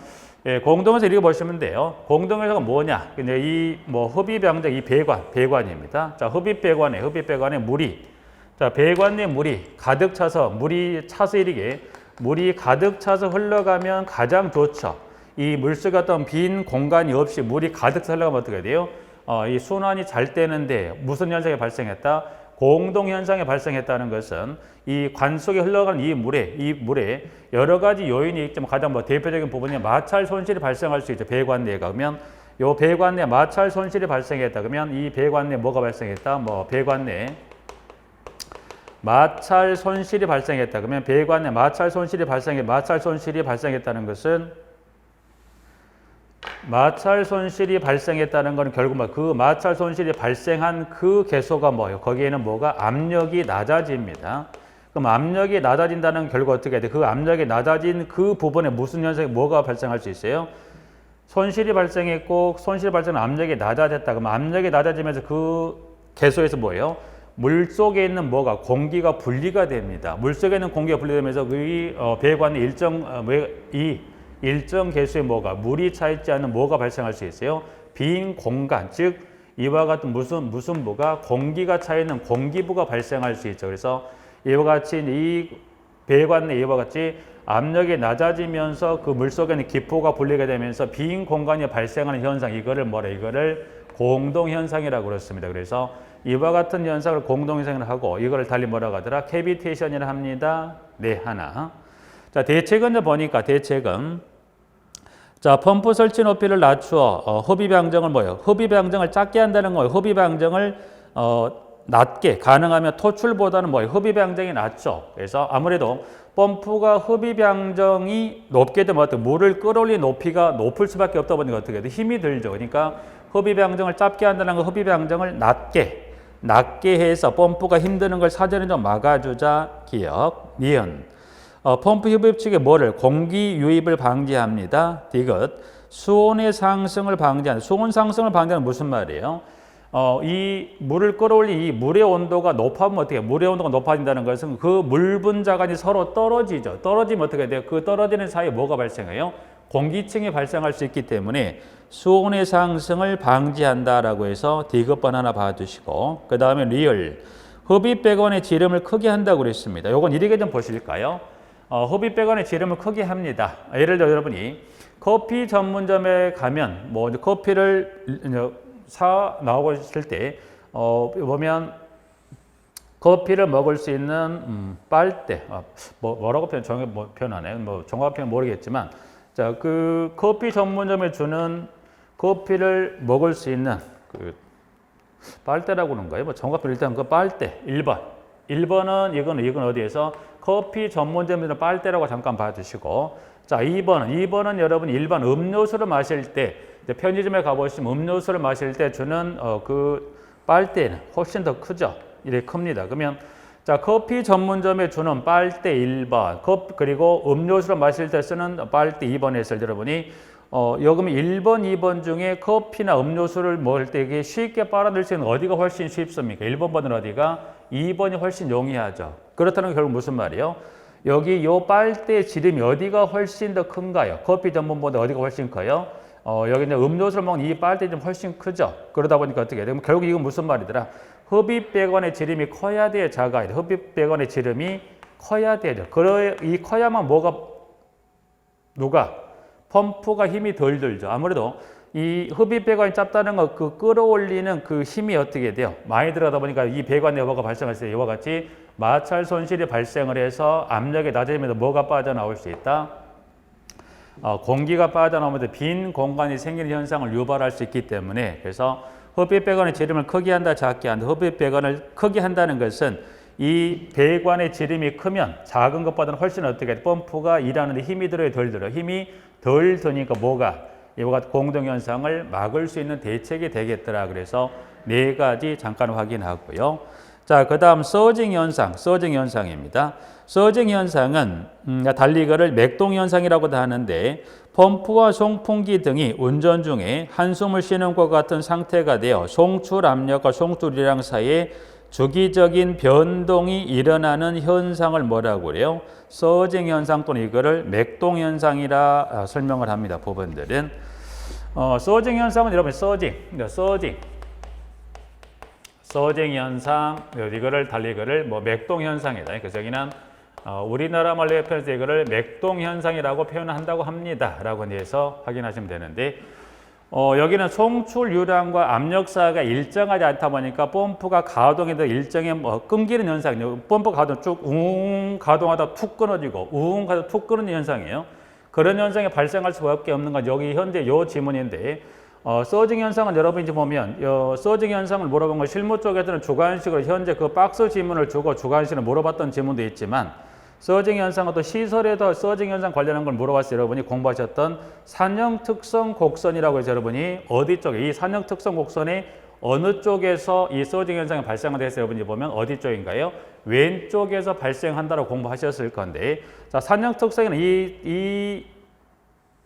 공동현상 이렇게 보시면 돼요. 공동현상은 뭐냐? 근데 이 흡입 양적 이 배관입니다. 자, 흡입 배관에 물이 배관 내 물이 가득 차서 물이 가득 차서 흘러가면 가장 좋죠. 이 물속에 어떤 빈 공간이 없이 물이 가득 차서 흘러가면 어떻게 돼요? 이 순환이 잘 되는데 무슨 현상이 발생했다? 공동 현상이 발생했다는 것은 이 관 속에 흘러가는 이 물에 여러 가지 요인이 있지만 가장 대표적인 부분이 마찰 손실이 발생할 수 있죠. 배관 내가 그러면 요 배관 내 마찰 손실이 발생했다. 그러면 이 배관 내 뭐가 발생했다? 배관 내 마찰 손실이 발생했다. 그러면 배관 내 마찰 손실이 발생했다는 것은 마찰 손실이 발생했다는 것은 결국 그 마찰 손실이 발생한 그 개소가 뭐예요? 거기에는 압력이 낮아집니다. 그럼 압력이 낮아진다는 결과 어떻게 돼? 그 압력이 낮아진 그 부분에 무슨 현상이 뭐가 발생할 수 있어요? 손실이 발생했고 손실 발생한 압력이 낮아졌다. 그럼 압력이 낮아지면서 그 개소에서 뭐예요? 물 속에 있는 공기가 분리가 됩니다. 물 속에 있는 공기가 분리되면서 그 배관에 일정 개수의 물이 차 있지 않은 발생할 수 있어요? 빈 공간, 즉 이와 같은 무슨 부가 공기가 차 있는 공기부가 발생할 수 있죠. 그래서 이와 같이 이 배관 내 이와 같이 압력이 낮아지면서 그 물 속에는 기포가 분리가 되면서 빈 공간이 발생하는 현상, 이거를 공동 현상이라고 그랬습니다. 그래서 이와 같은 현상을 공동 현상이라고 하고 이거를 달리 뭐라고 하더라? 캐비테이션이라 합니다. 네, 하나. 자, 대책은 보니까 자, 펌프 설치 높이를 낮추어 흡입 양정을 흡입 양정을 작게 한다는 거예요. 흡입 양정을 낮게 가능하면 토출보다는 흡입 양정이 낮죠. 그래서 아무래도 펌프가 흡입 양정이 높게 되면 물을 끌어올린 높이가 높을 수밖에 없다 보니까 어떻게 돼? 힘이 들죠. 그러니까 흡입 양정을 짧게 한다는 거 흡입 양정을 낮게 해서 펌프가 힘드는 걸 사전에 좀 막아주자. 기억. 니은. 펌프 흡입 측에 공기 유입을 방지합니다. 디귿. 수온의 상승을 방지하는. 수온 상승을 방지하는 무슨 말이에요? 이 물을 끌어올린 이 물의 온도가 높아지면 어떻게 해요? 물의 온도가 높아진다는 것은 그 물 분자간이 서로 떨어지죠. 떨어지면 어떻게 돼요? 그 떨어지는 사이에 뭐가 발생해요? 공기층이 발생할 수 있기 때문에 수온의 상승을 방지한다라고 해서 디귿번 하나 봐주시고, 그 다음에 리을. 흡입 배관의 지름을 크게 한다고 그랬습니다. 요건 이렇게 좀 보실까요? 흡입 배관의 지름을 크게 합니다. 예를 들어 여러분이 커피 전문점에 가면 커피를 사 나오실 때 보면 커피를 먹을 수 있는 빨대, 뭐라고 표현하나요? 정확한 표현 모르겠지만, 자, 그 커피 전문점에 주는 커피를 먹을 수 있는 그 빨대라고 그런가요? 정확히 일단 그 빨대 1번은 이건 어디에서 커피 전문점에서 빨대라고 잠깐 봐주시고, 자, 2번은 여러분 일반 음료수를 마실 때 편의점에 가보시면 음료수를 마실 때 주는 그 빨대는 훨씬 더 크죠. 이렇게 큽니다. 그러면 자, 커피 전문점에 주는 빨대 1번, 그리고 음료수를 마실 때 쓰는 빨대 2번 했을 때 여러분이 여기 1번, 2번 중에 커피나 음료수를 먹을 때 이게 쉽게 빨아들일 수 있는 어디가 훨씬 쉽습니까? 1번 번은 어디가? 2번이 훨씬 용이하죠. 그렇다는 게 결국 무슨 말이에요? 여기 요 빨대 지름이 어디가 훨씬 더 큰가요? 커피 전분보다 어디가 훨씬 커요? 여기 이제 음료수를 먹는 이 빨대 좀 훨씬 크죠. 그러다 보니까 어떻게 돼요? 결국 이건 무슨 말이더라? 흡입배관의 지름이 커야 돼요, 작아야 돼요? 흡입배관의 지름이 커야 되죠. 이 커야만 누가? 펌프가 힘이 덜 들죠. 아무래도 이 흡입배관이 짧다는 거, 그 끌어올리는 그 힘이 어떻게 돼요? 많이 들어가다 보니까 이 배관에 뭐가 발생할 수 있어요. 이와 같이 마찰 손실이 발생을 해서 압력이 낮아지면서 뭐가 빠져나올 수 있다? 공기가 빠져나오면서 빈 공간이 생기는 현상을 유발할 수 있기 때문에, 그래서 흡입배관의 지름을 크게 한다, 작게 한다. 흡입배관을 크게 한다는 것은 이 배관의 지름이 크면 작은 것보다는 훨씬 어떻게 해? 펌프가 일하는데 힘이 들어요, 덜 들어요? 힘이 덜 드니까 뭐가? 이와 같은 공동현상을 막을 수 있는 대책이 되겠더라. 그래서 네 가지 잠깐 확인하고요. 자, 그 다음 서징 현상입니다. 서징 현상은 달리 이거를 맥동 현상이라고도 하는데, 펌프와 송풍기 등이 운전 중에 한숨을 쉬는 것 같은 상태가 되어 송출 압력과 송출이랑 사이에 주기적인 변동이 일어나는 현상을 뭐라고 그래요? 서징 현상 또는 이거를 맥동 현상이라 설명을 합니다. 부분들은 서징 현상은 여러분 서징 현상, 이거를 달리 이거를 뭐 맥동 현상이다. 그래서 여기는 우리나라 말로 표현해서 이거를 맥동 현상이라고 표현한다고 합니다라고 해서 확인하시면 되는데, 여기는 송출 유량과 압력 사이가 일정하지 않다 보니까 펌프가 가동에도 일정의 끊기는 현상이에요. 펌프가 가동 쭉 가동하다 툭 끊어지고 가다 툭 끊는 현상이에요. 그런 현상이 발생할 수밖에 없는 건 여기 현재 이 지문인데, 서징 현상은 여러분 이제 보면 서징 현상을 물어본 건 실무 쪽에서는 주관식으로 현재 그 박스 지문을 주고 주관식으로 물어봤던 지문도 있지만, 서징 현상은 또 시설에도 서징 현상 관련한 걸 물어봤어요. 여러분이 공부하셨던 산형 특성 곡선이라고 해서 여러분이 어디 쪽에 이 산형 특성 곡선의 어느 쪽에서 이 서징 현상이 발생을 해서 여러분이 보면 어디 쪽인가요? 왼쪽에서 발생한다고 공부하셨을 건데, 자, 산형 특성에는 이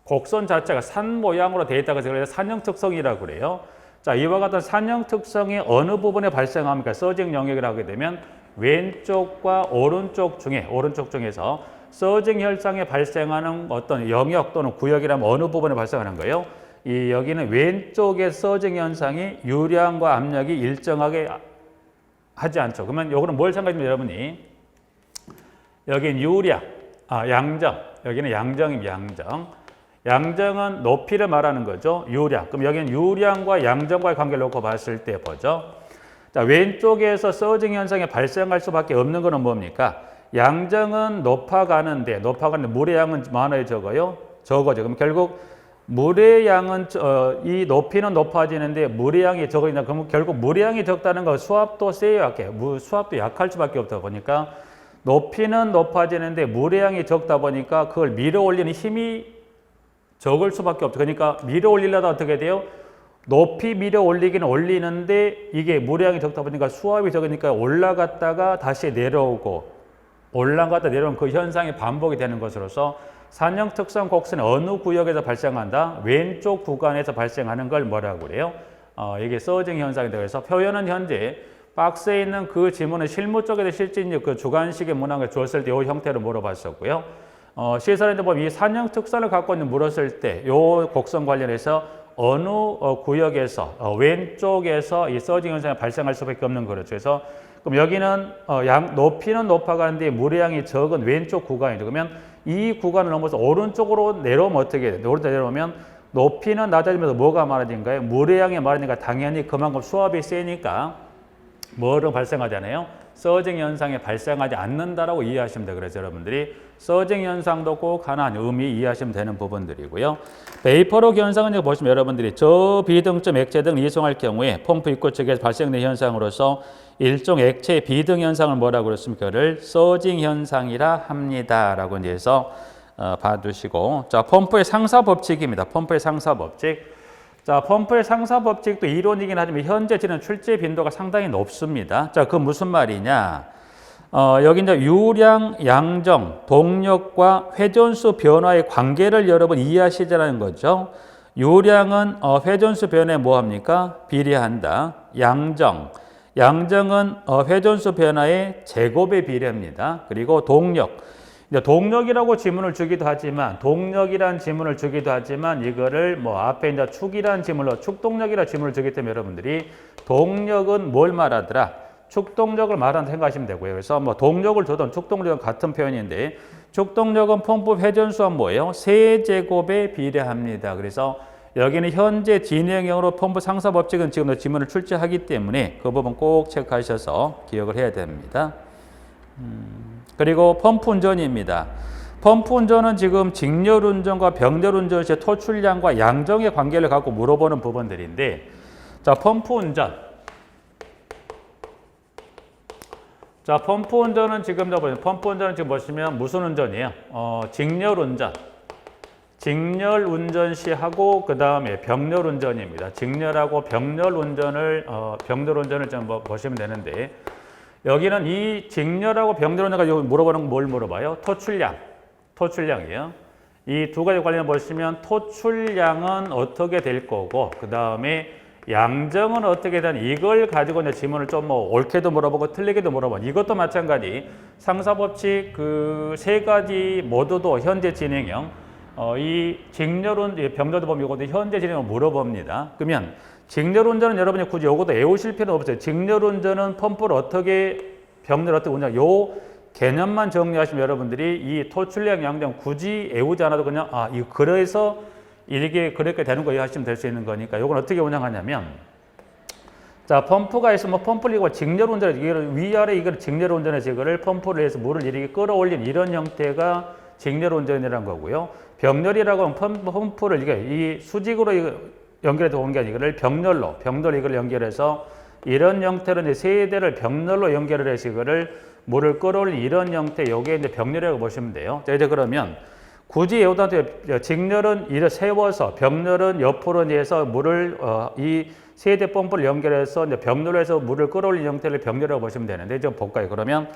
곡선 자체가 산 모양으로 되어 있다고 해서 그래서 산형 특성이라고 그래요. 자, 이와 같은 산형 특성이 어느 부분에 발생합니까? 서징 영역이라고 하게 되면 왼쪽과 오른쪽 중에서 서징 현상에 발생하는 어떤 영역 또는 구역이라면 어느 부분에 발생하는 거예요? 여기는 왼쪽의 서징 현상이 유량과 압력이 일정하게 하지 않죠. 그러면 요거는 뭘 생각하시면 여러분이 여기는 유량, 양정, 여기는 양정입니다. 양정은 높이를 말하는 거죠. 유량. 그럼 여기는 유량과 양정과의 관계를 놓고 봤을 때 보죠. 자, 왼쪽에서 서징 현상이 발생할 수밖에 없는 것은 뭡니까? 양정은 높아가는데 물의 양은 많아요, 적어요? 적어져. 그럼 결국 물의 양은 이 높이는 높아지는데 물의 양이 적어진다. 그럼 결국 물의 양이 적다는 건 수압도 세요, 약해요? 수압도 약할 수밖에 없다 보니까 높이는 높아지는데 물의 양이 적다 보니까 그걸 밀어 올리는 힘이 적을 수밖에 없죠. 그러니까 밀어 올리려다 어떻게 돼요? 높이 밀어 올리기는 올리는데 이게 물량이 적다 보니까 수압이 적으니까 올라갔다가 다시 내려오고 올라갔다 내려오는 그 현상이 반복이 되는 것으로서 산형 특성 곡선이 어느 구역에서 발생한다? 왼쪽 구간에서 발생하는 걸 뭐라고 그래요? 이게 서징 현상이 되어서 표현은 현재 박스에 있는 그 지문은 실무 쪽에서 실제 그 주관식의 문항을 주었을 때 이 형태로 물어봤었고요. 시설에서 보면 이 산형 특성을 갖고 있는 물었을 때 이 곡선 관련해서 어느 구역에서 왼쪽에서 이 서징 현상이 발생할 수밖에 없는 거죠. 그래서 그럼 여기는 높이는 높아가는데 물의 양이 적은 왼쪽 구간이죠. 그러면 이 구간을 넘어서 오른쪽으로 내려오면 어떻게 돼요? 오른쪽으로 내려오면 높이는 낮아지면서 뭐가 많아진가요? 물의 양이 많으니까 당연히 그만큼 수압이 세니까 뭐를 발생하잖아요? 서징 현상이 발생하지 않는다라고 이해하시면 돼요. 그래서 여러분들이 서징 현상도 꼭 하나 의미 이해하시면 되는 부분들이고요. 베이퍼록 현상은 보시면 여러분들이 저비등점 액체 등을 이송할 경우에 펌프 입구 측에서 발생된 현상으로서 일종 액체 비등 현상을 뭐라고 그랬습니까? 그를 서징 현상이라 합니다라고 해서 봐두시고, 자, 펌프의 상사 법칙입니다. 펌프의 상사 법칙. 자, 펌프의 상사 법칙도 이론이긴 하지만 현재 지는 출제 빈도가 상당히 높습니다. 자, 그 무슨 말이냐? 여기 이제 유량, 양정, 동력과 회전수 변화의 관계를 여러분 이해하시자는 거죠. 유량은 회전수 변화에 뭐 합니까? 비례한다. 양정은 회전수 변화의 제곱에 비례합니다. 그리고 동력. 동력이라고 지문을 주기도 하지만 동력이란 지문을 주기도 하지만 이거를 뭐 앞에 이제 축이란 지문으로 축동력이라 지문을 주기 때문에 여러분들이 동력은 뭘 말하더라? 축동력을 말한다 생각하시면 되고요. 그래서 뭐 동력을 주든 축동력은 같은 표현인데 축동력은 펌프 회전수와 뭐예요? 세제곱에 비례합니다. 그래서 여기는 현재 진행형으로 펌프 상사 법칙은 지금도 지문을 출제하기 때문에 그 부분 꼭 체크하셔서 기억을 해야 됩니다. 그리고 펌프 운전입니다. 펌프 운전은 지금 직렬 운전과 병렬 운전 시의 토출량과 양정의 관계를 갖고 물어보는 부분들인데, 자, 펌프 운전. 자, 펌프 운전은 지금 보시면 무슨 운전이에요? 직렬 운전. 직렬 운전 시하고 그 다음에 병렬 운전입니다. 직렬하고 병렬 운전을 좀 보시면 되는데, 여기는 이 직렬하고 병렬 운전까지 물어보는 건 뭘 물어봐요? 토출량이에요. 이 두 가지 관련 보시면 토출량은 어떻게 될 거고, 그 다음에 양정은 어떻게 되는, 이걸 가지고 이제 지문을 좀 뭐 옳게도 물어보고 틀리게도 물어보고, 이것도 마찬가지 상사법칙 그 세 가지 모두도 현재 진행형, 이 직렬운 병렬도 보면 이것도 현재 진행을 물어봅니다. 그러면 직렬 운전은 여러분이 굳이 이것도 외우실 필요는 없어요. 직렬 운전은 펌프를 어떻게 병렬 어떻게 운전, 요 개념만 정리하시면 여러분들이 이 토출량 양정 굳이 외우지 않아도 그냥 이거 그래서 이게 그렇게 되는 거예요 하시면 될 수 있는 거니까 이건 어떻게 운영하냐면, 자, 펌프가 있으면 펌프를 이거 직렬 운전, 이거를 위아래 이걸 직렬 운전해서 이거를 펌프를 해서 물을 이렇게 끌어올린 이런 형태가 직렬 운전이라는 거고요. 병렬이라고 하면 펌프를 이게 이 수직으로 연결해서 온 게 아니라 이거를 병렬로 이걸 연결해서 이런 형태로 이제 세 대를 병렬로 연결을 해서 이거를 물을 끌어올린 이런 형태, 요게 이제 병렬이라고 보시면 돼요. 자, 이제 그러면 굳이 외우다한테 직렬은 이를 세워서 병렬은 옆으로 해서 물을 이 세 대 펌프를 연결해서 이제 병렬로 해서 물을 끌어올린 형태를 병렬이라고 보시면 되는데, 좀 볼까요? 그러면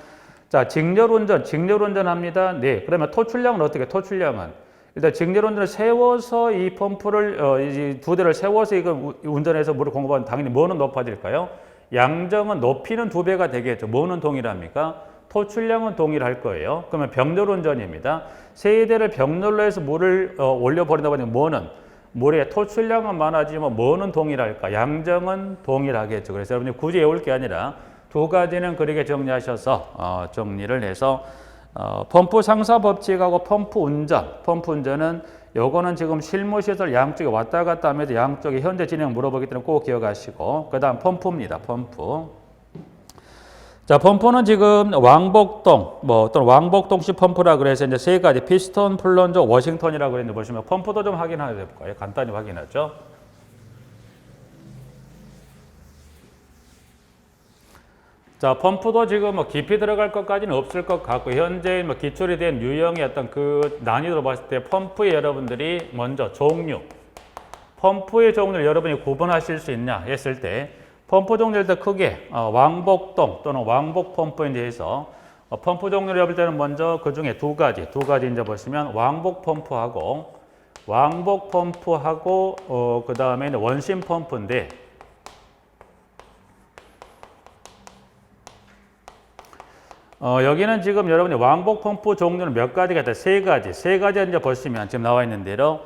자, 직렬 운전 합니다. 네. 그러면 토출량은 어떻게? 토출량은 일단 직렬 운전을 세워서 이 펌프를 이 두 대를 세워서 이거 운전해서 물을 공급하면 당연히 뭐는 높아질까요? 양정은 높이는 2배가 되겠죠. 뭐는 동일합니까? 토출량은 동일할 거예요. 그러면 병렬 운전입니다. 세 대를 병렬로 해서 물을 올려버린다 보니 뭐는 물의 토출량은 많아지면 뭐는 동일할까? 양정은 동일하겠죠. 그래서 여러분이 굳이 외울 게 아니라 두 가지는 그렇게 정리하셔서 정리를 해서 펌프 상사 법칙하고 펌프 운전은 요거는 지금 실무시설 양쪽에 왔다 갔다 하면서 양쪽에 현재 진행 물어보기 때문에 꼭 기억하시고, 그 다음 펌프입니다. 펌프. 자, 펌프는 지금 왕복동 또는 왕복동식 펌프라 그래서 이제 세 가지 피스톤, 플런저, 워싱턴이라고 그랬는데 보시면 펌프도 좀 확인해 볼까요? 간단히 확인하죠. 자, 펌프도 지금 뭐 깊이 들어갈 것까지는 없을 것 같고, 현재 뭐 기출이 된 유형의 어떤 그 난이도로 봤을 때 펌프의 여러분들이 먼저 펌프의 종류를 여러분이 구분하실 수 있냐 했을 때, 펌프 종류를 더 크게 왕복동 또는 왕복 펌프에 대해서 펌프 종류를 해볼 때는 먼저 그 중에 두 가지 이제 보시면 왕복 펌프하고 그 다음에 원심 펌프인데, 여기는 지금 여러분이 왕복 펌프 종류는 몇 가지가 있다? 세 가지 이제 보시면 지금 나와 있는 대로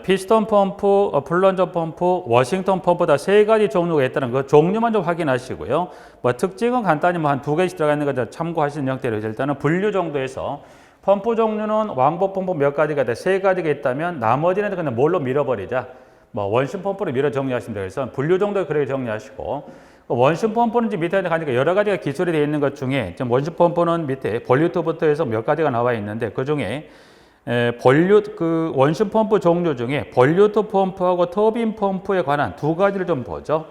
피스톤 펌프, 플런저 펌프, 워싱턴 펌프 다 세 가지 종류가 있다는 그 종류만 좀 확인하시고요. 뭐 특징은 간단히 뭐 한 두 개씩 들어가 있는 거 참고하시는 형태로 일단은 분류 정도에서 펌프 종류는 왕복 펌프 몇 가지가 있다? 세 가지가 있다면 나머지는 그냥 뭘로 밀어버리자. 뭐 원심 펌프로 밀어 정리하시면 돼요. 그래서 분류 정도에 그렇게 정리하시고, 원심 펌프는 지금 밑에 가니까 여러 가지가 기술이 되어 있는 것 중에 지금 원심 펌프는 밑에 볼유트부터 해서 몇 가지가 나와 있는데, 그 중에 원심 펌프 종류 중에 볼유트 펌프하고 터빈 펌프에 관한 두 가지를 좀 보죠.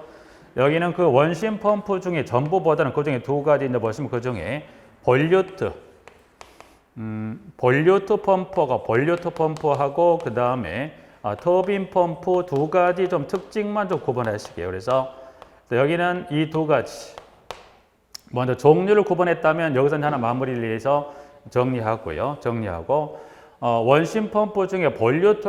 여기는 그 원심 펌프 중에 전부보다는 그 중에 두 가지 이제 보시면 그 중에 볼유트 펌프하고 그 다음에 터빈 펌프 두 가지 좀 특징만 좀 구분하시게요. 그래서 여기는 이 두 가지 먼저 종류를 구분했다면 여기서는 하나 마무리를 해서 정리하고 원심 펌프 중에 볼유트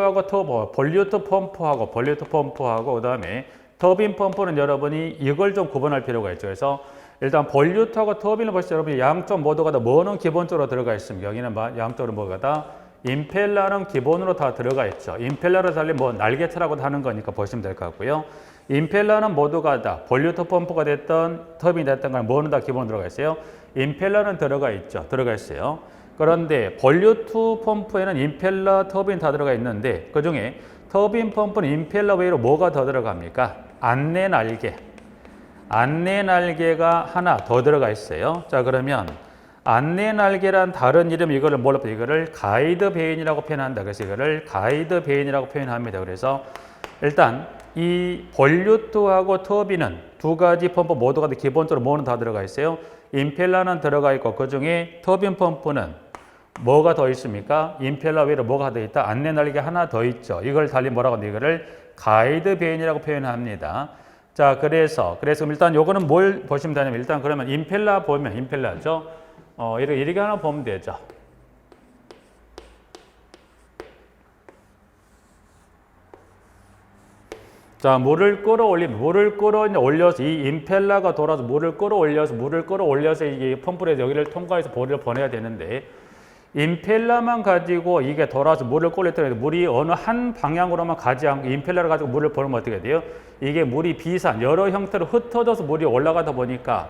펌프하고 그 다음에 터빈 펌프는 여러분이 이걸 좀 구분할 필요가 있죠. 그래서 일단 볼류트하고 터빈을 보시죠. 여러분이 양쪽 모두가 다 뭐는 기본적으로 들어가 있습니다. 여기는 양쪽으로 뭐가 다 임펠러는 기본으로 다 들어가 있죠. 임펠러를 달린 뭐 날개체라고도 하는 거니까 보시면 될 것 같고요. 임펠러는 모두가 다 볼류트 펌프가 됐던 터빈이 됐던 건 뭐는 다 기본으로 들어가 있어요. 임펠러는 들어가 있죠. 들어가 있어요. 그런데 볼류트 펌프에는 임펠러, 터빈 다 들어가 있는데 그중에 터빈 펌프는 임펠러 외로 뭐가 더 들어갑니까? 안내 날개. 안내 날개가 하나 더 들어가 있어요. 자, 그러면 안내 날개란 다른 이름 이거를 뭘로 표현? 이거를 가이드 베인이라고 표현한다. 그래서 이거를 가이드 베인이라고 표현합니다. 그래서 일단 이 볼류트하고 터빈은 두 가지 펌프 모두가 기본적으로 뭐는 다 들어가 있어요? 임펠러는 들어가 있고 그중에 터빈 펌프는 뭐가 더 있습니까? 임펠러 위로 뭐가 더 있다? 안내 날개 하나 더 있죠. 이걸 달리 뭐라고 하는데 이거를 가이드 베인이라고 표현합니다. 자, 그래서 일단 요거는 뭘 보시면 되냐면 일단 그러면 임펠러 보면 임펠러죠. 이렇게 하나 보면 되죠. 자, 물을 끌어올려서 이 임펠러가 돌아서 물을 끌어올려서 이게 펌프에서 여기를 통과해서 볼을 보내야 되는데 임펠러만 가지고 이게 돌아서 물을 끌어올렸더니 물이 어느 한 방향으로만 가지 않고 임펠러를 가지고 물을 보내면 어떻게 돼요? 이게 물이 비산, 여러 형태로 흩어져서 물이 올라가다 보니까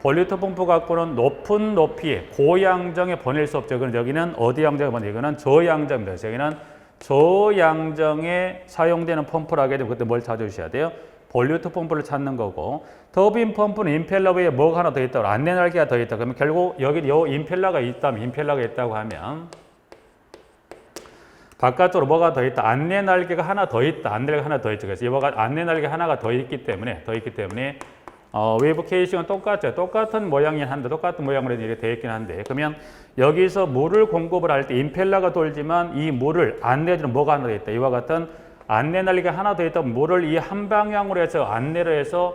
볼류트 펌프 갖고는 높은 높이에 고양정에 보낼 수 없죠. 그럼 여기는 어디 양정에 보내? 이거는 저양정입니다. 여기는 저양정에 사용되는 펌프를 하게 되면 그때 뭘 찾아주셔야 돼요? 볼류트 펌프를 찾는 거고 터빈 펌프는 임펠러 외에 뭐가 하나 더 있다고 안내 날개가 더 있다. 그러면 결국 여기 요 임펠러가 있다고 하면 바깥쪽으로 뭐가 더 있다? 안내 날개가 하나 더 있다. 안내 날개가 하나 더 있죠. 그래서 이거가 안내 날개 하나가 더 있기 때문에 외부 케이싱은 똑같죠. 똑같은 모양이긴 한데 똑같은 모양으로 이렇게 되어 있긴 한데 그러면 여기서 물을 공급을 할 때 임펠러가 돌지만 이 물을 안내해주는 뭐가 하나 더 있다. 이와 같은 안내 날개가 하나 더 있다면 물을 이 한 방향으로 해서 안내를 해서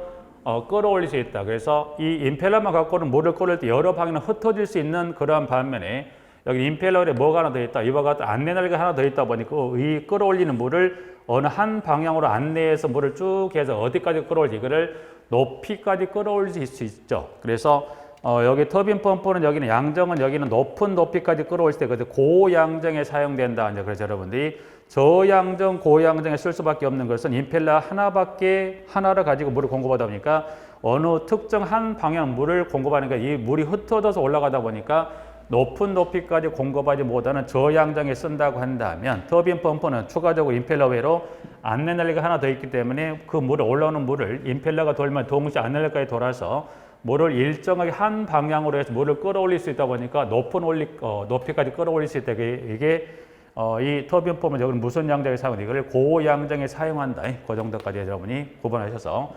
끌어올릴 수 있다. 그래서 이 임펠러만 갖고는 물을 끌어올 때 여러 방향으로 흩어질 수 있는 그러한 반면에 여기 임펠러에 뭐가 하나 더 있다. 이와 같은 안내 날개가 하나 더 있다 보니까 이 끌어올리는 물을 어느 한 방향으로 안내해서 물을 쭉 해서 어디까지 끌어올지 이거를 높이까지 끌어올릴 수 있죠. 그래서 여기 터빈 펌프는 여기는 양정은 여기는 높은 높이까지 끌어올 때 그래서 고양정에 사용된다. 그래서 여러분들이 저양정, 고양정에 쓸 수밖에 없는 것은 임펠러 하나를 가지고 물을 공급하다 보니까 어느 특정 한 방향 물을 공급하니까 이 물이 흩어져서 올라가다 보니까 높은 높이까지 공급하지 못하는 저양정에 쓴다고 한다면 터빈 펌프는 추가적으로 임펠러 외로 안내 날개가 하나 더 있기 때문에 그 물을 올라오는 물을 임펠러가 돌면 동시에 안내 날개까지 돌아서 물을 일정하게 한 방향으로 해서 물을 끌어올릴 수 있다 보니까 높은 높이까지 끌어올릴 수 있다. 이게 이 터빈 펌프는 여기는 무슨 양정에 사용한다. 이걸 고양정에 사용한다. 그 정도까지 여러분이 구분하셔서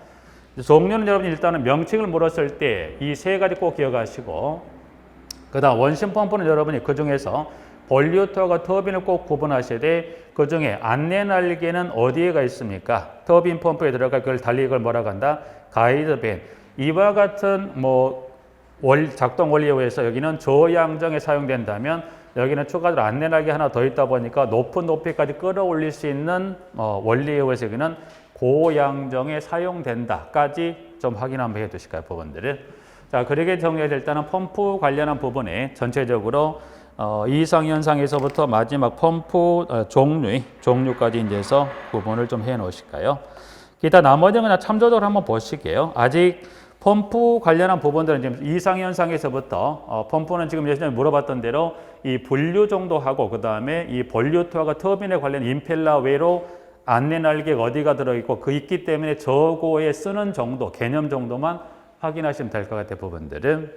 종류는 여러분이 일단은 명칭을 물었을 때 이 세 가지 꼭 기억하시고 그 다음 원심 펌프는 여러분이 그 중에서 볼류트와 터빈을 꼭 구분하셔야 돼. 그 중에 안내 날개는 어디에가 있습니까? 터빈 펌프에 들어가 그걸 달리 이걸 뭐라고 한다? 가이드 벤. 이와 같은 작동 원리에 의해서 여기는 저양정에 사용된다면 여기는 추가적으로 안내 날개 하나 더 있다 보니까 높은 높이까지 끌어올릴 수 있는 원리에 의해서 여기는 고양정에 사용된다까지 좀 확인 한번 해 두실까요, 부분들을? 자, 그렇게 정리해서 일단은 펌프 관련한 부분에 전체적으로 이상현상에서부터 마지막 펌프 종류까지 이제 해서 구분을 좀 해 놓으실까요? 기타 나머지는 그냥 참조적으로 한번 보실게요. 아직 펌프 관련한 부분들은 지금 이상현상에서부터 펌프는 지금 예전에 물어봤던 대로 이 분류 정도 하고 그 다음에 이 볼류트와 터빈에 관련 임펠러 외로 안내 날개가 어디가 들어있고 그 있기 때문에 저거에 쓰는 정도, 개념 정도만 확인하시면 될 것 같아요, 부분들은.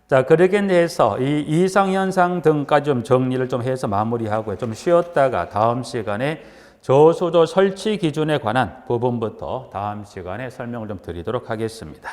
자, 그러게 해서 이 이상현상 등까지 좀 정리를 좀 해서 마무리하고요. 좀 쉬었다가 다음 시간에 저수조 설치 기준에 관한 부분부터 다음 시간에 설명을 좀 드리도록 하겠습니다.